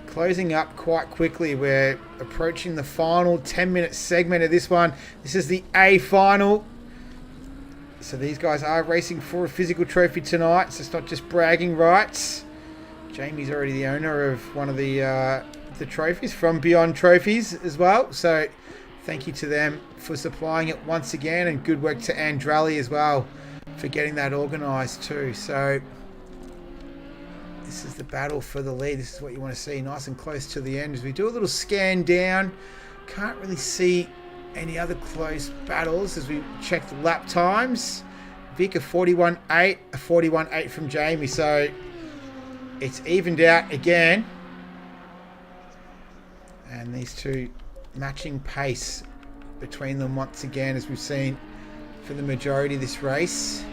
closing up quite quickly. We're approaching the final 10-minute segment of this one. This is the A final. So these guys are racing for a physical trophy tonight, so it's not just bragging rights. Jamie's already the owner of one of the trophies from Beyond Trophies as well, so thank you to them for supplying it once again, and good work to Andrali as well for getting that organised too. So this is the battle for the lead. This is what you want to see, nice and close to the end. As we do a little scan down, can't really see any other close battles as we check the lap times. Vic a 41.8, a 41.8 from Jamie, so it's evened out again. And these two matching pace between them once again, as we've seen for the majority of this race.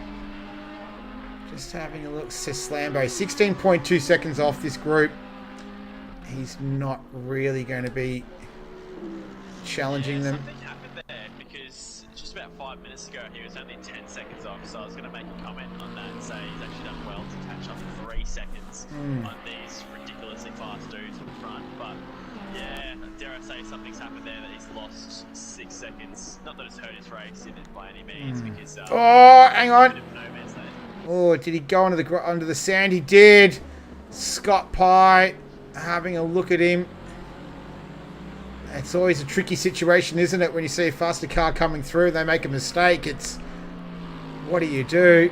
Just having a look, says Slambo, 16.2 seconds off this group. He's not really going to be challenging them. Something happened there because just about 5 minutes ago he was only 10 seconds off, so I was going to make a comment on that and say he's actually done well to catch up 3 seconds on these ridiculously fast dudes in front. But yeah, dare I say something's happened there that he's lost 6 seconds. Not that it's hurt his race in it by any means, because Oh, hang on. Oh, did he go under the sand? He did. Scott Pye having a look at him. It's always a tricky situation, isn't it, when you see a faster car coming through and they make a mistake. It's, what do you do?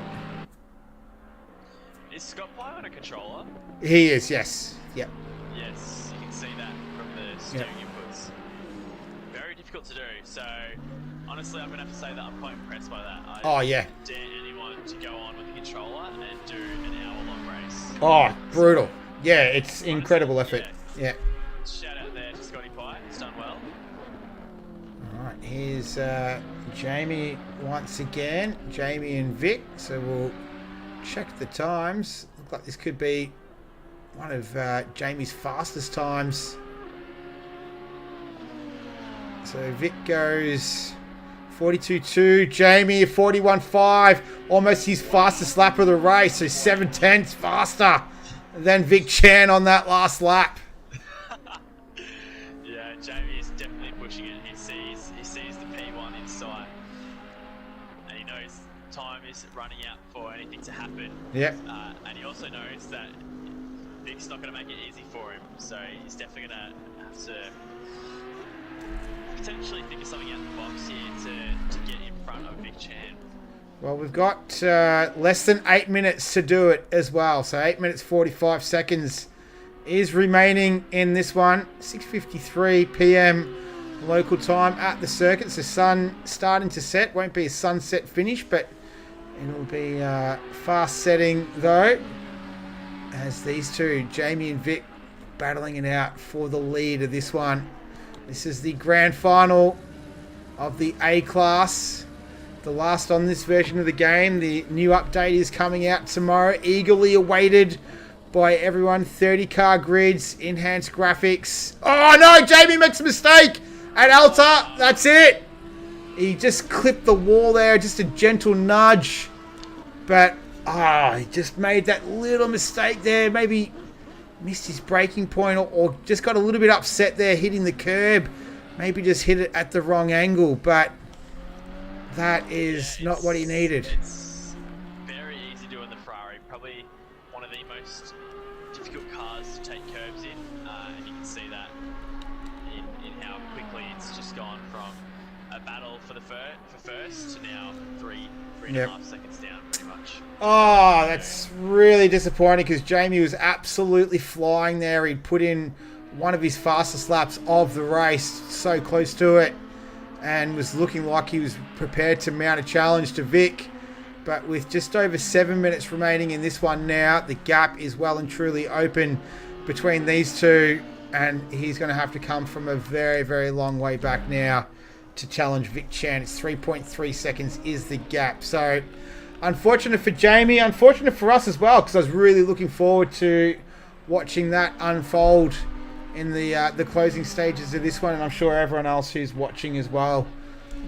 Is Scott Pye on a controller? He is, yes. Yep. Yes, you can see that from the steering inputs. Very difficult to do. So, honestly, I'm going to have to say that I'm quite impressed by that. I Yeah. don't dare anyone to go on with a controller and do an hour-long race. Oh, brutal. Yeah, it's incredible effort. Yeah. Shout out there to Scotty Pye. He's done well. All right, here's Jamie once again. Jamie and Vic. So we'll check the times. Look like this could be one of Jamie's fastest times. So Vic goes 42.2. Jamie 41.5. Almost his fastest lap of the race. So 7/10 faster than Vic Chan on that last lap. Yeah, Jamie is definitely pushing it. He sees the P1 in sight, and he knows time is running out for anything to happen. Yep. And he also knows that Vic's not going to make it easy for him, so he's definitely going to have to potentially think of something out of the box here to get in front of Vic Chan. Well, we've got less than 8 minutes to do it as well. So 8 minutes 45 seconds is remaining in this one. 6:53 p.m. local time at the circuit. So sun starting to set. Won't be a sunset finish, but it'll be fast setting though. As these two, Jamie and Vic, battling it out for the lead of this one. This is the grand final of the A class. The last on this version of the game. The new update is coming out tomorrow. Eagerly awaited by everyone. 30 car grids, enhanced graphics. Oh no, Jamie makes a mistake at Alta. That's it. He just clipped the wall there. Just a gentle nudge. But, he just made that little mistake there. Maybe missed his braking point or just got a little bit upset there hitting the curb. Maybe just hit it at the wrong angle. But that is not what he needed. It's very easy doing the Ferrari. Probably one of the most difficult cars to take curbs in. And you can see that in how quickly it's just gone from a battle for first to now three and a half seconds down pretty much. Oh, that's really disappointing because Jamie was absolutely flying there. He'd put in one of his fastest laps of the race, so close to it, and was looking like he was prepared to mount a challenge to Vic. But with just over 7 minutes remaining in this one now, the gap is well and truly open between these two, and he's going to have to come from a very, very long way back now to challenge Vic Chan. It's 3.3 seconds is the gap. So unfortunate for Jamie, unfortunate for us as well, because I was really looking forward to watching that unfold in the closing stages of this one, and I'm sure everyone else who's watching as well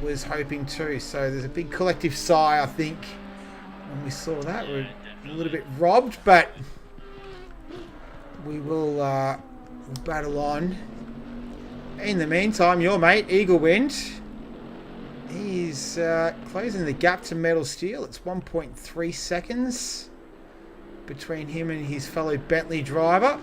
was hoping too. So there's a big collective sigh, I think, when we saw that. We're a little bit robbed, but we will battle on. In the meantime, your mate, Eagle Wind, he's closing the gap to Metal Steel. It's 1.3 seconds between him and his fellow Bentley driver.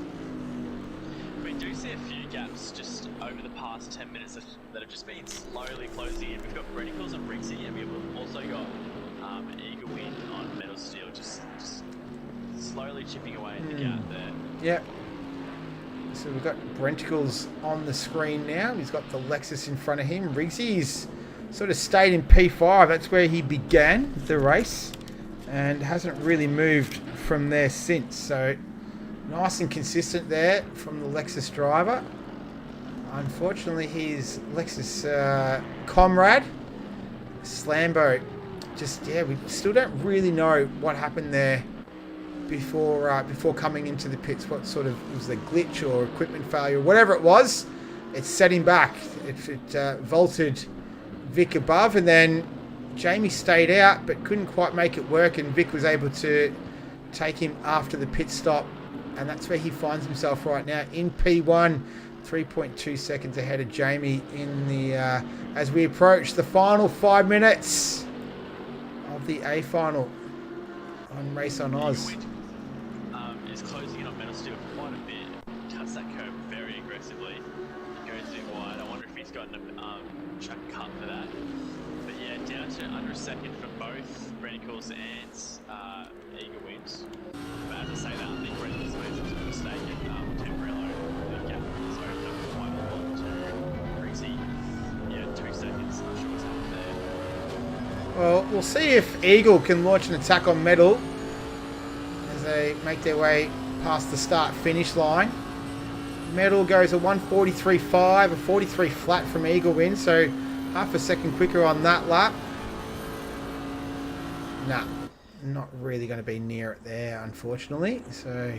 We do see a few gaps just over the past 10 minutes that have just been slowly closing in. We've got Reticles and Rixie, and we've also got Eagle Wind on Metal Steel, just slowly chipping away at the gap there. Yep. So we've got Brenticles on the screen now. He's got the Lexus in front of him. Riggsy's sort of stayed in P5. That's where he began the race and hasn't really moved from there since. So nice and consistent there from the Lexus driver. Unfortunately, his Lexus comrade, Slambo, we still don't really know what happened there before coming into the pits. What sort of was a glitch or equipment failure, whatever it was. It set him back. It vaulted Vic above, and then Jamie stayed out but couldn't quite make it work, and Vic was able to take him after the pit stop, and that's where he finds himself right now in P1, 3.2 seconds ahead of Jamie in the as we approach the final 5 minutes of the A final. on Race on Oz. Is closing in on Metal Steel quite a bit. Cuts that curve very aggressively. Goes too wide. I wonder if he's gotten a track cut for that. But yeah, down to under a second for both Renicles and Eagle Wins. But as I say that, I think Renicles made some sort of mistake at Temporello. The gap is opened up quite a lot to Rixie. Yeah, 2 seconds. Not sure what's happened there. Well, we'll see if Eagle can launch an attack on Metal as they make their way past the start-finish line. Metal goes a 1:43.5, a 43 flat from Eagle Win, so half a second quicker on that lap. Nah, not really going to be near it there, unfortunately. So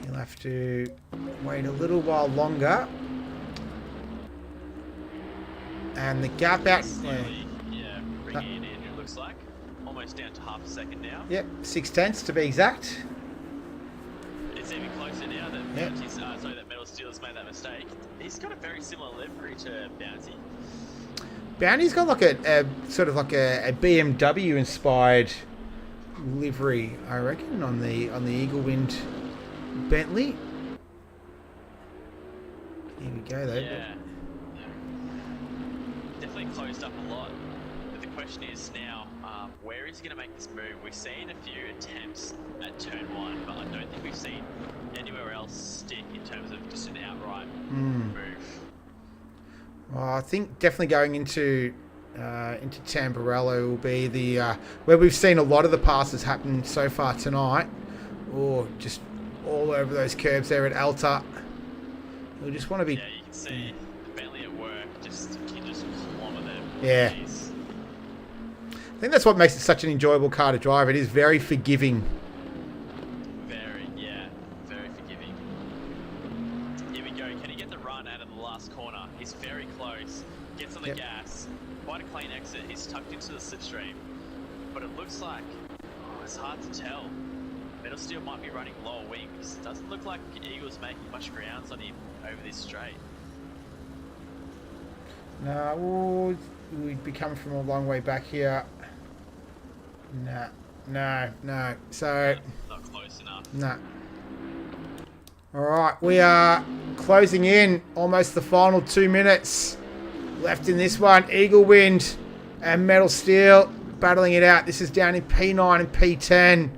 you'll have to wait a little while longer. And the gap out... Bringing it in, it looks like. Almost down to half a second now. Yep, 0.6 to be exact. It's even closer now that that Metal Steel's made that mistake. He's got a very similar livery to Bounty. Bounty's got like a sort of like a BMW inspired livery, I reckon, on the Eagle Wind Bentley. Here we go though. Yeah. Definitely closed up a lot. But the question is now, where is he going to make this move? We've seen a few attempts at turn 1, but I don't think we've seen anywhere else stick in terms of just an outright move. Well, I think definitely going into Tamburello will be the where we've seen a lot of the passes happen so far tonight, or just all over those curbs there at Alta. You'll just want to be. Yeah, you can see the Bentley at work. Can just clobber them. Yeah. I think that's what makes it such an enjoyable car to drive. It is very forgiving. Very forgiving. Here we go. Can he get the run out of the last corner? He's very close. Gets on the gas. Quite a clean exit. He's tucked into the slipstream. But it looks like it's hard to tell. Metal Steel might be running lower wings. Doesn't look like Eagle's making much grounds on him over this straight. No, we'd be coming from a long way back here. No. So, Not close enough. no. All right, we are closing in. Almost the final 2 minutes left in this one. Eagle Wind and Metal Steel battling it out. This is down in P9 and P10.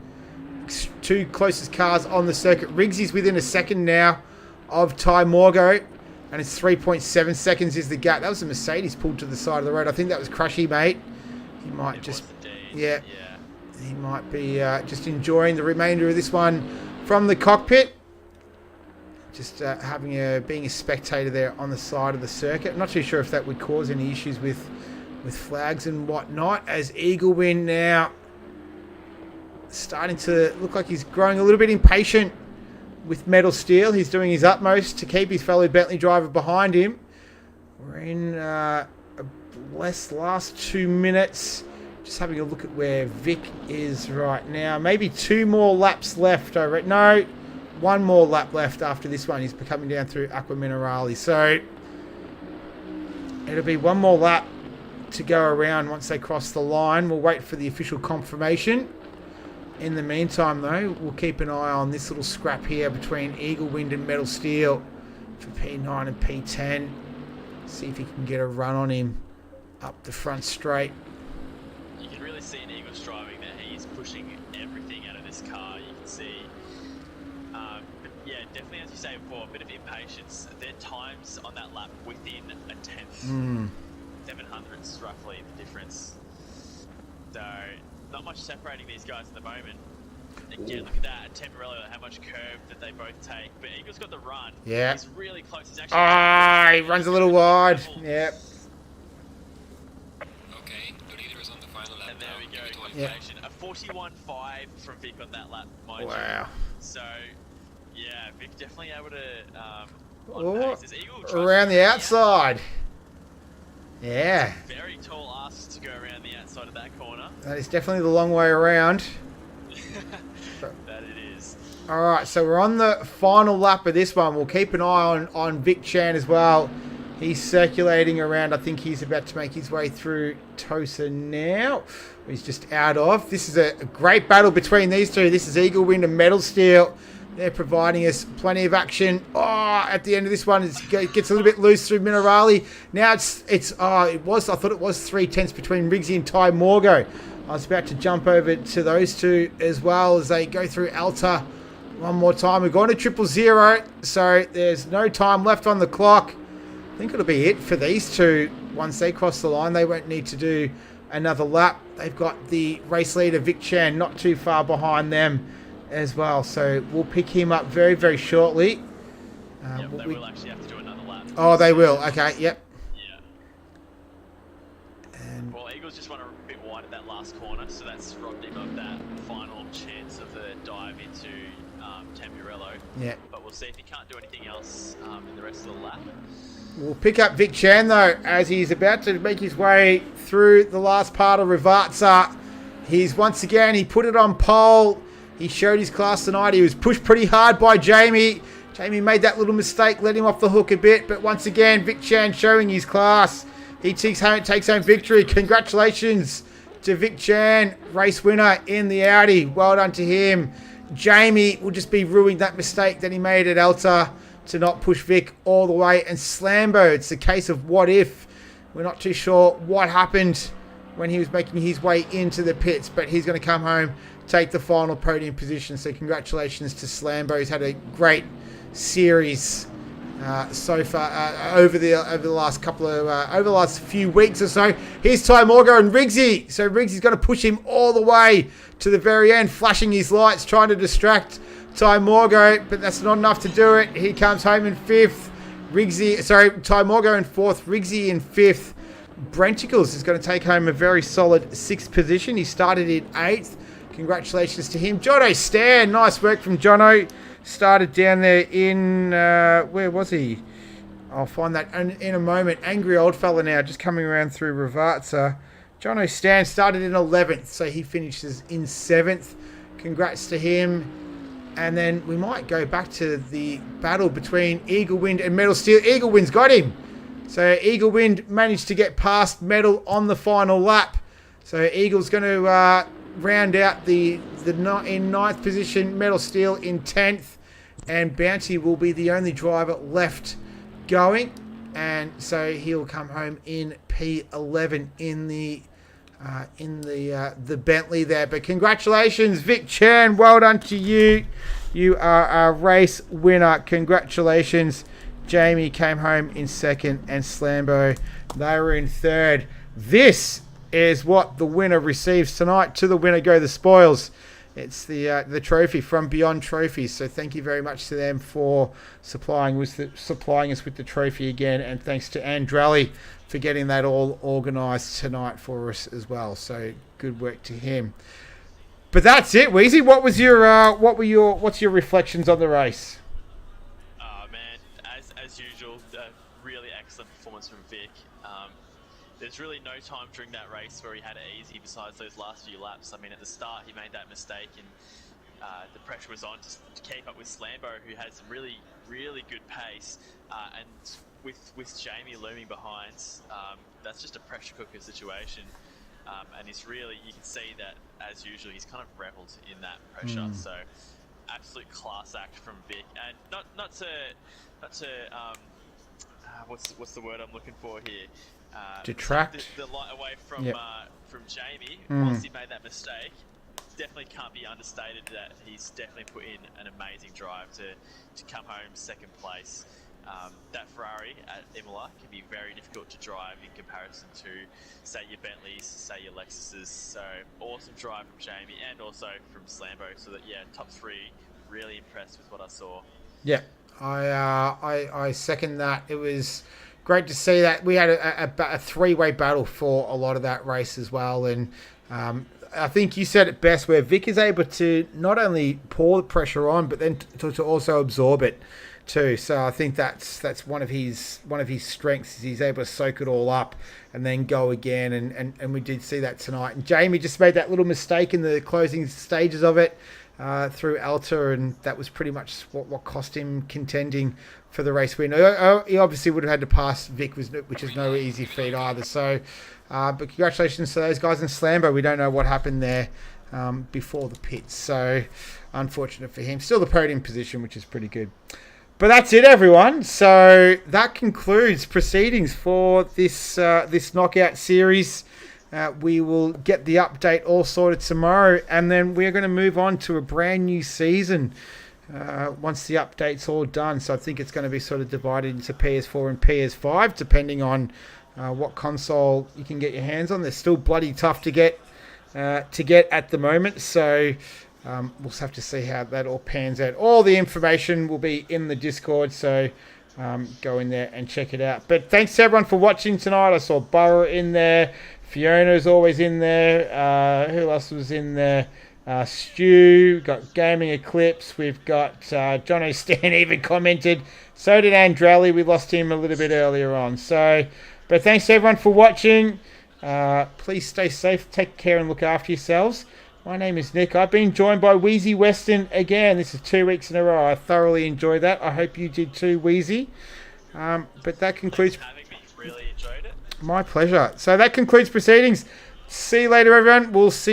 2 closest cars on the circuit. Riggsy's within a second now of Ty Morgo, and it's 3.7 seconds is the gap. That was a Mercedes pulled to the side of the road. I think that was Crushy, mate. He might he might be just enjoying the remainder of this one from the cockpit. Just being a spectator there on the side of the circuit. I'm not too sure if that would cause any issues with flags and whatnot, as Eagle Win now starting to look like he's growing a little bit impatient with Metal Steel. He's doing his utmost to keep his fellow Bentley driver behind him. We're in a blessed last 2 minutes. Just having a look at where Vic is right now. Maybe 2 more laps left. No, 1 more lap left after this one. He's coming down through Aqua Minerale. So it'll be 1 more lap to go around once they cross the line. We'll wait for the official confirmation. In the meantime, though, we'll keep an eye on this little scrap here between Eagle Wind and Metal Steel for P9 and P10. See if he can get a run on him up the front straight. You can really see in Eagle's driving that he's pushing everything out of this car. You can see, yeah, definitely, as you say before, a bit of impatience. Their times on that lap within a tenth. 700s roughly the difference. So not much separating these guys at the moment. Again, look at that at Temporello, how much curve that they both take. But Eagle's got the run. Yeah. He's really close. He's actually He runs a little wide. Yep. Okay, Dorito is on the final lap. And there we go, Yeah. qualification. A 41.5 from Vic on that lap, mind Wow. you. So, yeah, Vic definitely able to on Oh, pace. Is Eagle around the outside. Yeah. Very tall ask to go around the outside of that corner. That is definitely the long way around. That it is. All right, so we're on the final lap of this one. We'll keep an eye on Vic Chan as well. He's circulating around. I think he's about to make his way through Tosa now. He's just out of. This is a great battle between these two. This is Eagle Wind and Metal Steel. They're providing us plenty of action. Oh, at the end of this one, it gets a little bit loose through Minerali. Now I thought it was 3/10 between Riggsy and Ty Morgo. I was about to jump over to those two as well as they go through Alta one more time. We're going to 000, so there's no time left on the clock. I think it'll be it for these two. Once they cross the line, they won't need to do another lap. They've got the race leader, Vic Chan, not too far behind them as well. So we'll pick him up very, very shortly. They will actually have to do another lap. Oh, they will. Okay, yep. Yeah. And Well, Eagles just went a bit wide at that last corner, so that's robbed him of that final chance of the dive into Tamburello. yeah. But we'll see if he can't do anything else in the rest of the lap. We'll pick up Vic Chan, though, as he's about to make his way through the last part of Rivarza. He put it on pole. He showed his class tonight. He was pushed pretty hard by Jamie. Jamie made that little mistake, let him off the hook a bit. But once again, Vic Chan showing his class. He takes home victory. Congratulations to Vic Chan, race winner in the Audi. Well done to him. Jamie will just be ruining that mistake that he made at Alta to not push Vic all the way. And Slambo, it's a case of what if. We're not too sure what happened when he was making his way into the pits, but he's going to come home, take the final podium position. So congratulations to Slambo. He's had a great series so far over the last few weeks or so. Here's Ty Morgo and Riggsy. So Riggsy's going to push him all the way to the very end, flashing his lights, trying to distract Ty Morgo, but that's not enough to do it. He comes home in fifth. Ty Morgo in fourth, Riggsy in fifth. Brenticles is going to take home a very solid sixth position. He started in eighth. Congratulations to him. Jono Stan, nice work from Jono. Started down there in, where was he? I'll find that in a moment. Angry old fella now, just coming around through Rivarza. Jono Stan started in 11th, so he finishes in 7th. Congrats to him. And then we might go back to the battle between Eagle Wind and Metal Steel. Eagle Wind's got him. So Eagle Wind managed to get past Metal on the final lap. So Eagle's going to round out in ninth position, Metal Steel in 10th, and Bounty will be the only driver left going, and so he'll come home in P11 in the Bentley there. But congratulations, Vic Chan, well done to you. You are our race winner. Congratulations. Jamie came home in second, and Slambo, they were in third. This is what the winner receives tonight. To the winner go the spoils. It's the trophy from Beyond Trophies. So thank you very much to them for supplying us with the trophy again, and thanks to Andrali for getting that all organised tonight for us as well. So good work to him. But that's it, Weezy. What's your reflections on the race? Man, as usual, a really excellent performance from Vic. There's really no time during that race where he had it easy besides those last few laps. I mean, at the start, he made that mistake, and the pressure was on to keep up with Slambo, who had some really, really good pace. And with Jamie looming behind, that's just a pressure cooker situation. And he's really, you can see that, as usual, he's kind of reveled in that pressure. So, absolute class act from Vic. And not to what's the word I'm looking for here? Detract the light away from Jamie. Mm. Once he made that mistake, definitely can't be understated that he's definitely put in an amazing drive to come home second place. That Ferrari at Imola can be very difficult to drive in comparison to, say, your Bentleys, say your Lexuses. So awesome drive from Jamie and also from Slambo. So that, yeah, top three. Really impressed with what I saw. Yeah, I second that. It was great to see that. We had a three-way battle for a lot of that race as well. And I think you said it best, where Vic is able to not only pour the pressure on, but then to also absorb it too. So I think that's one of his strengths, is he's able to soak it all up and then go again. And we did see that tonight. And Jamie just made that little mistake in the closing stages of it. through Alta, and that was pretty much what cost him contending for the race win. He obviously would have had to pass Vic, which is no easy feat either. So, but congratulations to those guys in Slambo. We don't know what happened there before the pits, so unfortunate for him. Still the podium position, which is pretty good. But that's it, everyone. So that concludes proceedings for this this knockout series. We will get the update all sorted tomorrow, and then we're going to move on to a brand new season once the update's all done. So I think it's going to be sort of divided into PS4 and PS5, depending on what console you can get your hands on. They're still bloody tough to get at the moment. So we'll have to see how that all pans out. All the information will be in the Discord, so go in there and check it out. But thanks to everyone for watching tonight. I saw Burrow in there. Fiona's always in there. Who else was in there? Stu. We've got Gaming Eclipse. We've got John O'Stan even commented. So did Andrali. We lost him a little bit earlier on. So, but thanks to everyone for watching. Please stay safe. Take care and look after yourselves. My name is Nick. I've been joined by Wheezy Weston again. This is 2 weeks in a row. I thoroughly enjoyed that. I hope you did too, Wheezy. But that concludes... Thanks for having me. Really enjoyed it. My pleasure. So that concludes proceedings. See you later, everyone. We'll see